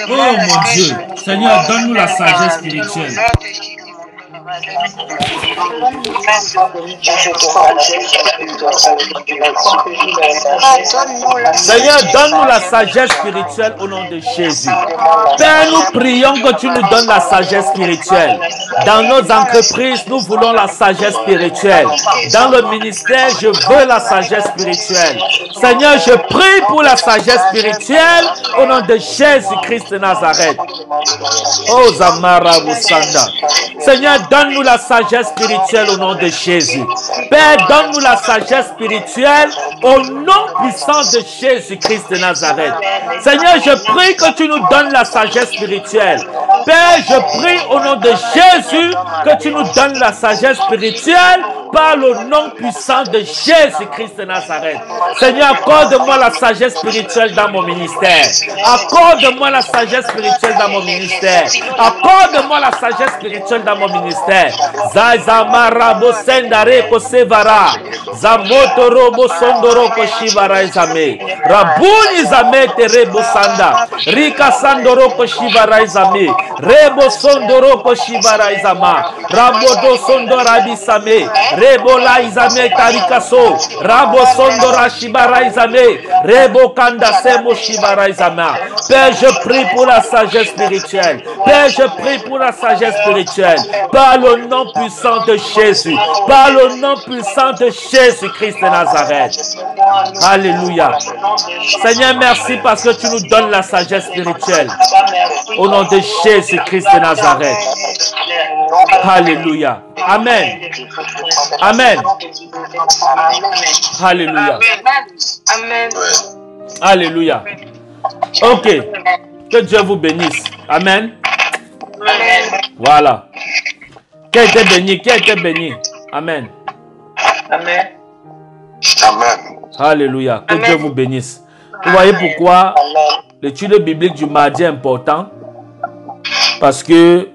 Oh mon Dieu, Seigneur, donne-nous la sagesse spirituelle. Seigneur, donne-nous la sagesse spirituelle au nom de Jésus. Père, nous prions que tu nous donnes la sagesse spirituelle. Dans nos entreprises, nous voulons la sagesse spirituelle. Dans le ministère, je veux la sagesse spirituelle. Seigneur, je prie pour la sagesse spirituelle au nom de Jésus-Christ de Nazareth. Oh Zamara Moussanda. Seigneur, donne-nous la sagesse spirituelle au nom de Jésus. Père, donne-nous la sagesse spirituelle au nom puissant de Jésus-Christ de Nazareth. Seigneur, je prie que tu nous donnes la sagesse spirituelle. Père, je prie au nom de Jésus que tu nous donnes la sagesse spirituelle par le nom puissant de Jésus-Christ de Nazareth. Seigneur, accorde-moi la sagesse spirituelle dans mon ministère. Accorde-moi la sagesse spirituelle dans mon ministère. Accorde-moi la sagesse spirituelle dans mon ministère. Zazamara bosendare kosevara. Zamotoro bosondoro koshivara izame. Rabuni izame terebo sanda. Rika sandoro koshivara izame. Rebo sondoro koshivara izama. Rabodo sondora bisame. Rebola izame tarikaso. Rabo sondora shibara izame. Rebo kanda semo shibara izama. Père, je prie pour la sagesse spirituelle. Père, je prie pour la sagesse spirituelle. Par le nom puissant de Jésus. Par le nom puissant de Jésus-Christ de Nazareth. Alléluia. Seigneur, merci parce que tu nous donnes la sagesse spirituelle. Au nom de Jésus-Christ de Nazareth. Alléluia. Amen. Amen. Alléluia. Amen. Alléluia. Ok. Que Dieu vous bénisse. Amen. Amen. Voilà. Qui a été béni? Qui a été béni? Amen. Amen. Amen. Alléluia. Que Amen. Dieu vous bénisse. Vous voyez pourquoi l'étude biblique du mardi est important? Parce que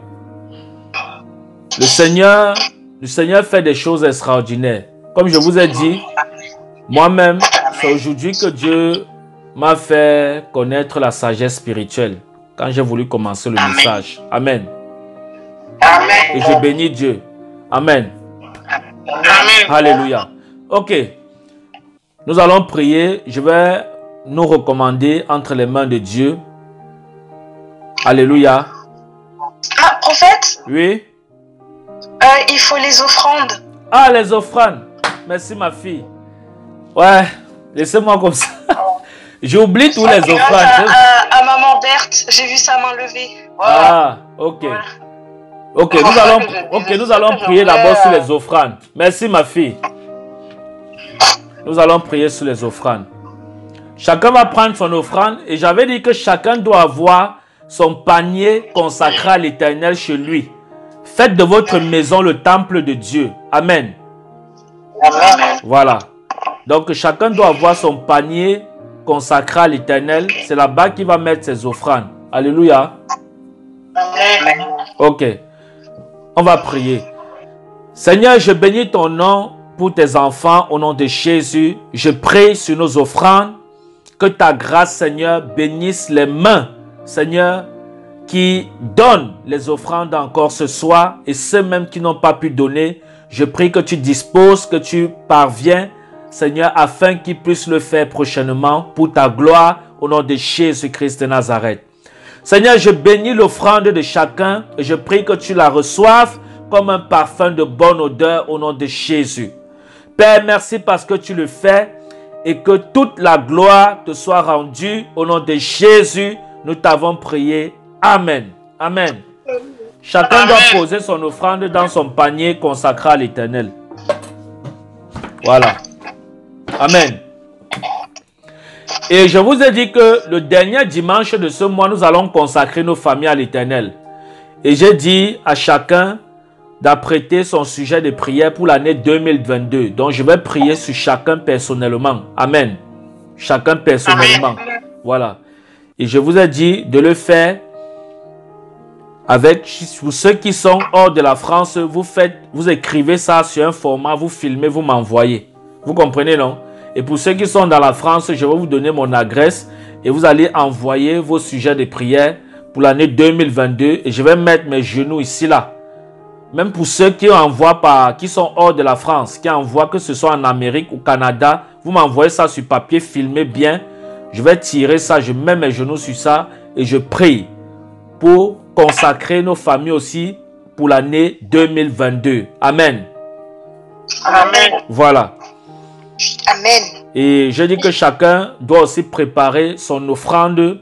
le Seigneur fait des choses extraordinaires. Comme je vous ai dit, moi-même, c'est aujourd'hui que Dieu m'a fait connaître la sagesse spirituelle quand j'ai voulu commencer le message. Amen. Amen. Et je bénis Dieu. Amen. Amen. Alléluia. Ok. Nous allons prier. Je vais nous recommander entre les mains de Dieu. Alléluia. Ah, prophète, Oui. il faut les offrandes. Ah, les offrandes. Merci ma fille. Ouais. Laissez-moi comme ça. J'oublie tous les Grâce offrandes. à maman Berthe, j'ai vu sa main levée. Ah, ok. Ok, nous allons prier d'abord sur les offrandes. Merci ma fille. Nous allons prier sur les offrandes. Chacun va prendre son offrande et j'avais dit que chacun doit avoir son panier consacré à l'Éternel chez lui. Faites de votre maison le temple de Dieu. Amen. Amen. Voilà. Donc chacun doit avoir son panier consacré à l'Éternel. C'est là-bas qu'il va mettre ses offrandes. Alléluia. Amen. Ok. On va prier. Seigneur, je bénis ton nom pour tes enfants au nom de Jésus. Je prie sur nos offrandes. Que ta grâce, Seigneur, bénisse les mains, Seigneur, qui donnent les offrandes encore ce soir et ceux même qui n'ont pas pu donner. Je prie que tu disposes, que tu parviens, Seigneur, afin qu'ils puissent le faire prochainement pour ta gloire au nom de Jésus-Christ de Nazareth. Seigneur, je bénis l'offrande de chacun et je prie que tu la reçoives comme un parfum de bonne odeur au nom de Jésus. Père, merci parce que tu le fais et que toute la gloire te soit rendue au nom de Jésus. Nous t'avons prié. Amen. Amen. Chacun doit poser son offrande dans son panier consacré à l'Éternel. Voilà. Amen. Et je vous ai dit que le dernier dimanche de ce mois, nous allons consacrer nos familles à l'Éternel. Et j'ai dit à chacun d'apprêter son sujet de prière pour l'année 2022. Donc, je vais prier sur chacun personnellement. Amen. Chacun personnellement. Amen. Voilà. Et je vous ai dit de le faire avec pour ceux qui sont hors de la France. Vous écrivez ça sur un format, vous filmez, vous m'envoyez. Vous comprenez, non? Et pour ceux qui sont dans la France, je vais vous donner mon adresse et vous allez envoyer vos sujets de prière pour l'année 2022 et je vais mettre mes genoux ici là. Même pour ceux qui envoient qui sont hors de la France, qui envoient que ce soit en Amérique ou Canada, vous m'envoyez ça sur papier, filmez bien. Je vais tirer ça, je mets mes genoux sur ça et je prie pour consacrer nos familles aussi pour l'année 2022. Amen. Amen. Voilà. Amen. Et je dis que chacun doit aussi préparer son offrande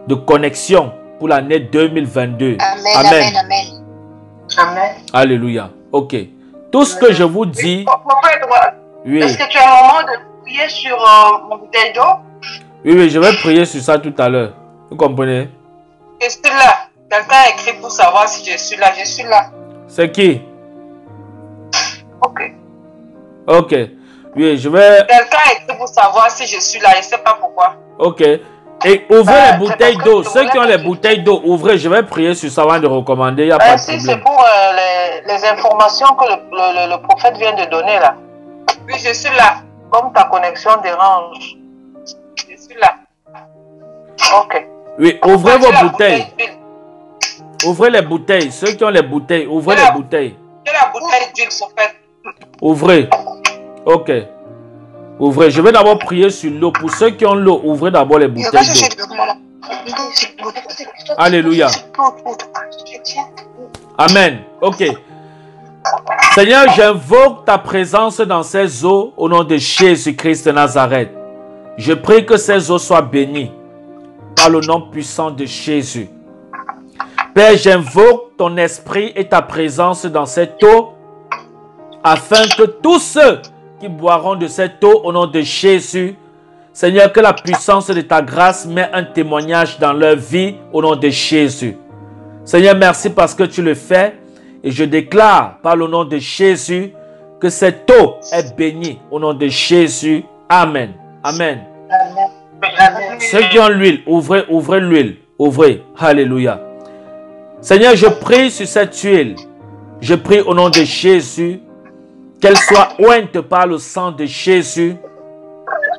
de connexion pour l'année 2022. Amen. Amen. Amen. Amen. Amen. Alléluia. Ok. Tout ce que je vous dis... Prophète, Oui. est-ce que tu as un moment de prier sur mon bouteille d'eau? Oui, je vais prier sur ça tout à l'heure. Vous comprenez? Je suis là. Quelqu'un a écrit pour savoir si je suis là. Je suis là. C'est qui? Ok. Ok. Oui, je vais... Quelqu'un a écrit pour savoir si je suis là. Je ne sais pas pourquoi. Ok. Et ouvrez les bouteilles parce que d'eau. je Ceux qui ont voulais les que bouteilles d'eau, ouvrez. Je vais prier sur ça avant de recommander. Il n'y a pas de Si c'est problème. pour les informations que le prophète vient de donner là. Oui, je suis là. Comme ta connexion dérange. Je suis là. Ok. Oui, ouvrez vos La bouteilles. d'huile. Ouvrez les bouteilles. Ceux qui ont les bouteilles, ouvrez les bouteilles. J'ai la bouteille d'huile, prophète. Ouvrez. Ok. Ouvrez. Je vais d'abord prier sur l'eau. Pour ceux qui ont l'eau, ouvrez d'abord les bouteilles d'eau. Alléluia. Amen. Ok. Seigneur, j'invoque ta présence dans ces eaux au nom de Jésus-Christ de Nazareth. Je prie que ces eaux soient bénies par le nom puissant de Jésus. Père, j'invoque ton esprit et ta présence dans cette eau afin que tous ceux qui boiront de cette eau au nom de Jésus, Seigneur, que la puissance de ta grâce met un témoignage dans leur vie au nom de Jésus. Seigneur, merci parce que tu le fais et je déclare par le nom de Jésus que cette eau est bénie au nom de Jésus. Amen. Amen. Amen. Ceux qui ont l'huile, ouvrez l'huile. Ouvrez. Alléluia. Seigneur, je prie sur cette huile. Je prie au nom de Jésus qu'elle soit ointe par le sang de Jésus.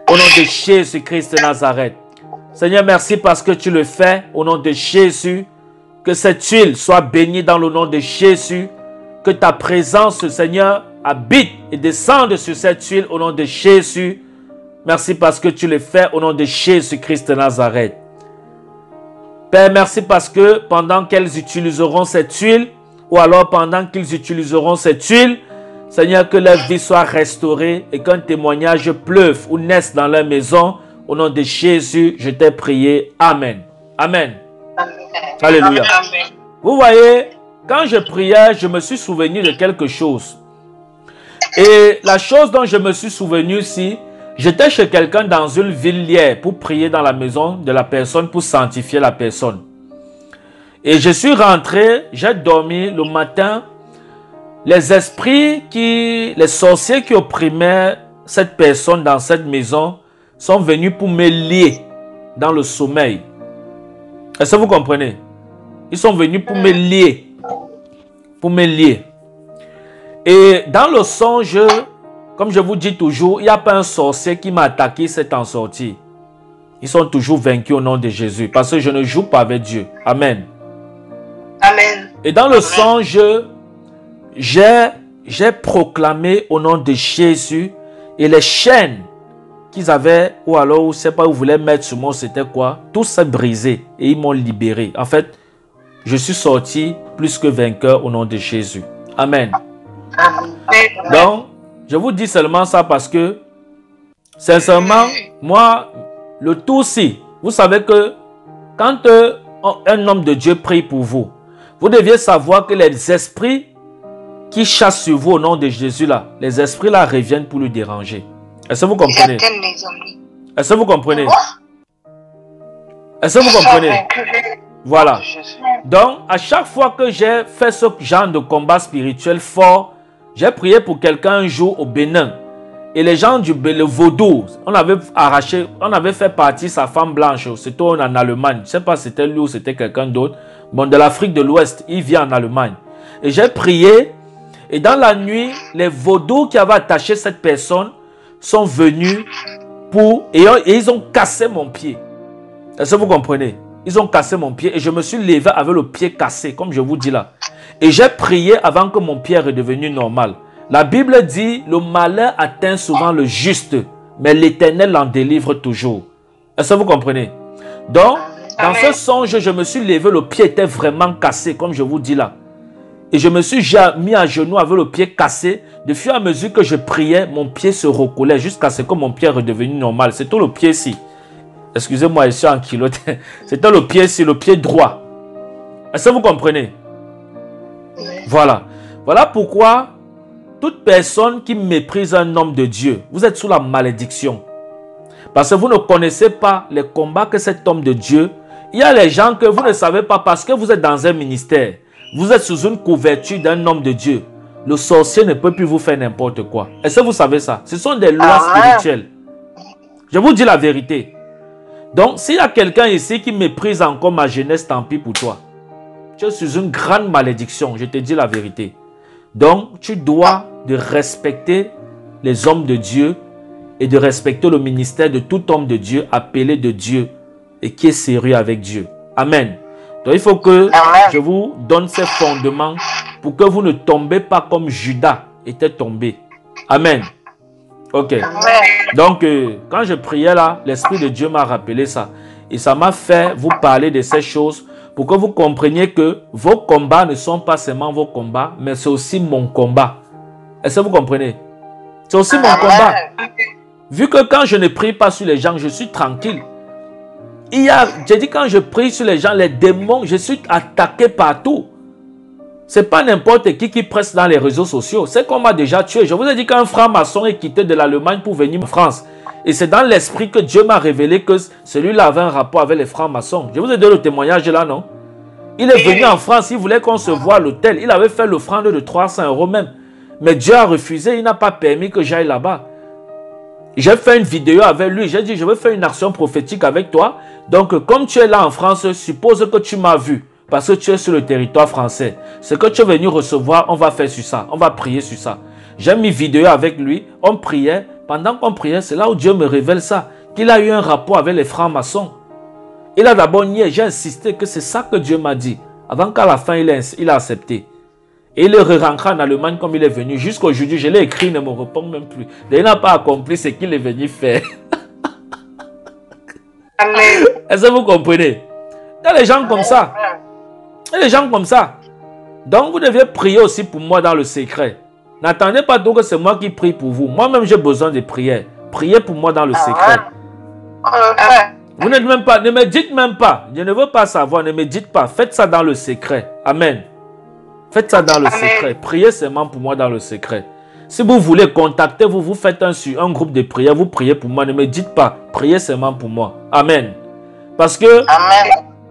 Au nom de Jésus-Christ de Nazareth. Seigneur, merci parce que tu le fais au nom de Jésus. Que cette huile soit bénie dans le nom de Jésus. Que ta présence, Seigneur, habite et descende sur cette huile au nom de Jésus. Merci parce que tu le fais au nom de Jésus-Christ de Nazareth. Père, merci parce que pendant qu'elles utiliseront cette huile, ou alors pendant qu'ils utiliseront cette huile, Seigneur, que leur vie soit restaurée et qu'un témoignage pleuve ou naisse dans leur maison. Au nom de Jésus, je t'ai prié. Amen. Amen. Amen. Alléluia. Amen. Vous voyez, quand je priais, je me suis souvenu de quelque chose. Et la chose dont je me suis souvenu, si j'étais chez quelqu'un dans une ville hier pour prier dans la maison de la personne, pour sanctifier la personne. Et je suis rentré, j'ai dormi le matin. Les esprits les sorciers qui opprimaient cette personne dans cette maison sont venus pour me lier dans le sommeil. Est-ce que vous comprenez? Ils sont venus pour me lier. Pour me lier. Et dans le songe, comme je vous dis toujours, il n'y a pas un sorcier qui m'a attaqué, s'est en sorti. Ils sont toujours vaincus au nom de Jésus. Parce que je ne joue pas avec Dieu. Amen. Amen. Et dans le songe, j'ai proclamé au nom de Jésus et les chaînes qu'ils avaient, ou alors, je ne sais pas où ils voulaient mettre sur moi, c'était quoi, tout s'est brisé et ils m'ont libéré. En fait, je suis sorti plus que vainqueur au nom de Jésus. Amen. Amen. Donc, je vous dis seulement ça parce que, sincèrement, moi, le tout si, vous savez que quand un homme de Dieu prie pour vous, vous deviez savoir que les esprits qui chassent sur vous au nom de Jésus là, les esprits là reviennent pour le déranger. Est-ce que vous comprenez? Est-ce que vous comprenez? Est-ce que vous comprenez? Voilà. Donc, à chaque fois que j'ai fait ce genre de combat spirituel fort, j'ai prié pour quelqu'un un jour au Bénin. Et les gens le vaudou, on avait arraché, on avait fait partie sa femme blanche. C'était en Allemagne. Je ne sais pas si c'était lui ou c'était quelqu'un d'autre. Bon, de l'Afrique de l'Ouest, il vient en Allemagne. Et j'ai prié. Et dans la nuit, les vaudous qui avaient attaché cette personne sont venus et ils ont cassé mon pied. Est-ce que vous comprenez? Ils ont cassé mon pied et je me suis levé avec le pied cassé, comme je vous dis là. Et j'ai prié avant que mon pied est redevenu normal. La Bible dit, le malheur atteint souvent le juste, mais l'Éternel l'en délivre toujours. Est-ce que vous comprenez? Donc, dans ce songe, je me suis levé, le pied était vraiment cassé, comme je vous dis là. Et je me suis mis à genoux avec le pied cassé. De fur et à mesure que je priais, mon pied se recollait jusqu'à ce que mon pied est redevenu normal. C'est tout le pied ici. Excusez-moi, je suis en kilote. C'était le pied ici, le pied droit. Est-ce que vous comprenez? Voilà. Voilà pourquoi toute personne qui méprise un homme de Dieu, vous êtes sous la malédiction. Parce que vous ne connaissez pas les combats que cet homme de Dieu... Il y a les gens que vous ne savez pas parce que vous êtes dans un ministère. Vous êtes sous une couverture d'un homme de Dieu. Le sorcier ne peut plus vous faire n'importe quoi. Est-ce que vous savez ça? Ce sont des lois spirituelles. Je vous dis la vérité. Donc, s'il y a quelqu'un ici qui méprise encore ma jeunesse, tant pis pour toi. Tu es sous une grande malédiction, je te dis la vérité. Donc, tu dois de respecter les hommes de Dieu et de respecter le ministère de tout homme de Dieu appelé de Dieu et qui est sérieux avec Dieu. Amen. Donc, il faut que je vous donne ces fondements pour que vous ne tombez pas comme Judas était tombé. Amen. Ok. Donc, quand je priais là, l'Esprit de Dieu m'a rappelé ça. Et ça m'a fait vous parler de ces choses pour que vous compreniez que vos combats ne sont pas seulement vos combats, mais c'est aussi mon combat. Est-ce que vous comprenez? C'est aussi mon combat. Vu que quand je ne prie pas sur les gens, je suis tranquille. J'ai dit quand je prie sur les gens, les démons, je suis attaqué partout. C'est pas n'importe qui presse dans les réseaux sociaux. C'est qu'on m'a déjà tué. Je vous ai dit qu'un franc-maçon est quitté de l'Allemagne pour venir en France. Et c'est dans l'esprit que Dieu m'a révélé que celui-là avait un rapport avec les francs-maçons. Je vous ai donné le témoignage là, non? Il est venu en France, il voulait qu'on se voie à l'hôtel. Il avait fait l'offrande de 300 € même. Mais Dieu a refusé, il n'a pas permis que j'aille là-bas. J'ai fait une vidéo avec lui. J'ai dit, je veux faire une action prophétique avec toi. Donc, comme tu es là en France, suppose que tu m'as vu. Parce que tu es sur le territoire français. Ce que tu es venu recevoir, on va faire sur ça. On va prier sur ça. J'ai mis vidéo avec lui. On priait. Pendant qu'on priait, c'est là où Dieu me révèle ça. Qu'il a eu un rapport avec les francs-maçons. Il a d'abord nié. J'ai insisté que c'est ça que Dieu m'a dit. Avant qu'à la fin, il a accepté. Et il est rentré en Allemagne comme il est venu. Jusqu'aujourd'hui, je l'ai écrit, il ne me répond même plus. Il n'a pas accompli ce qu'il est venu faire. Amen. Est-ce que vous comprenez? Il y a des gens comme ça. Il y a des gens comme ça. Donc, vous devez prier aussi pour moi dans le secret. N'attendez pas donc que c'est moi qui prie pour vous. Moi-même, j'ai besoin de prière. Priez pour moi dans le secret. Vous n'êtes même pas, ne me dites même pas. Je ne veux pas savoir, ne me dites pas. Faites ça dans le secret. Amen. Faites ça dans le secret. Priez seulement pour moi dans le secret. Si vous voulez contacter, vous faites un groupe de prière. Vous priez pour moi. Ne me dites pas. Priez seulement pour moi. Amen. Parce que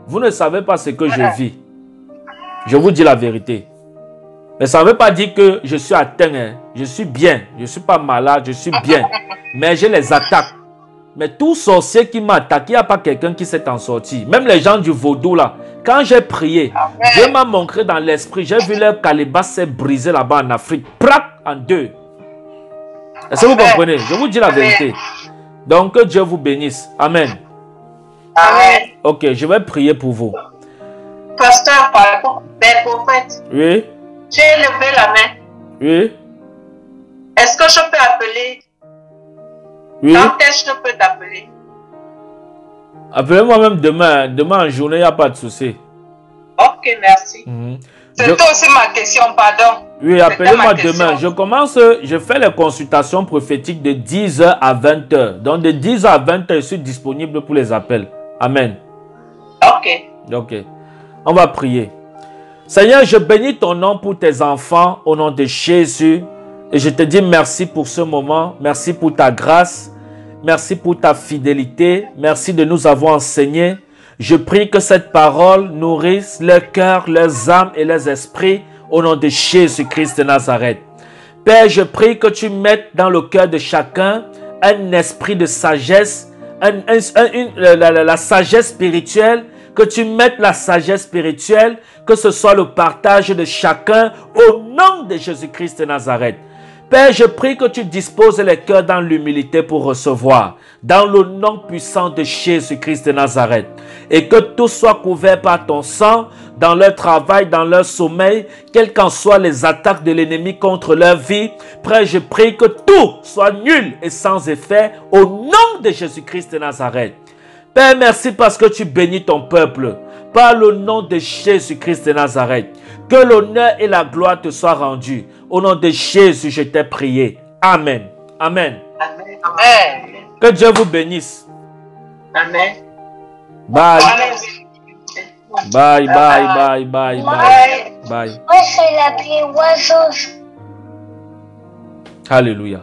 vous ne savez pas ce que je vis. Je vous dis la vérité. Mais ça ne veut pas dire que je suis atteint. Hein. Je suis bien. Je ne suis pas malade. Je suis bien. Mais j'ai les attaques. Mais tout sorcier qui m'a attaqué, il n'y a pas quelqu'un qui s'est en sorti. Même les gens du vaudou là. Quand j'ai prié, Dieu m'a montré dans l'esprit. J'ai vu leur calebasse s'est brisée là-bas en Afrique. Prac en deux. Est-ce que vous comprenez? Je vous dis la vérité. Donc que Dieu vous bénisse. Amen. Amen. Ok, je vais prier pour vous. Pasteur, pardon, Père prophète. Oui. J'ai levé la main. Oui. Est-ce que je peux appeler? Oui. Quand est-ce que je peux t'appeler? Appelez-moi même demain. Demain en journée, il n'y a pas de souci. Ok, merci. C'était aussi ma question, pardon. Oui, appelez-moi demain. Je fais les consultations prophétiques de 10h à 20h. Donc de 10h à 20h, je suis disponible pour les appels. Amen. Ok. Ok. On va prier. Seigneur, je bénis ton nom pour tes enfants au nom de Jésus. Et je te dis merci pour ce moment. Merci pour ta grâce. Merci pour ta fidélité. Merci de nous avoir enseigné. Je prie que cette parole nourrisse leur cœur, leurs âmes et leurs esprits au nom de Jésus-Christ de Nazareth. Père, je prie que tu mettes dans le cœur de chacun un esprit de sagesse, la sagesse spirituelle, que tu mettes la sagesse spirituelle, que ce soit le partage de chacun au nom de Jésus-Christ de Nazareth. Père, je prie que tu disposes les cœurs dans l'humilité pour recevoir, dans le nom puissant de Jésus-Christ de Nazareth, et que tout soit couvert par ton sang, dans leur travail, dans leur sommeil, quelles qu'en soient les attaques de l'ennemi contre leur vie. Père, je prie que tout soit nul et sans effet, au nom de Jésus-Christ de Nazareth. Père, merci parce que tu bénis ton peuple, par le nom de Jésus-Christ de Nazareth. Que l'honneur et la gloire te soient rendus. Au nom de Jésus, je t'ai prié. Amen. Amen. Amen. Amen. Que Dieu vous bénisse. Amen. Bye. Amen. Bye, bye, bye, bye, bye. Bye. Moi, c'est la plus oiseau. Alléluia.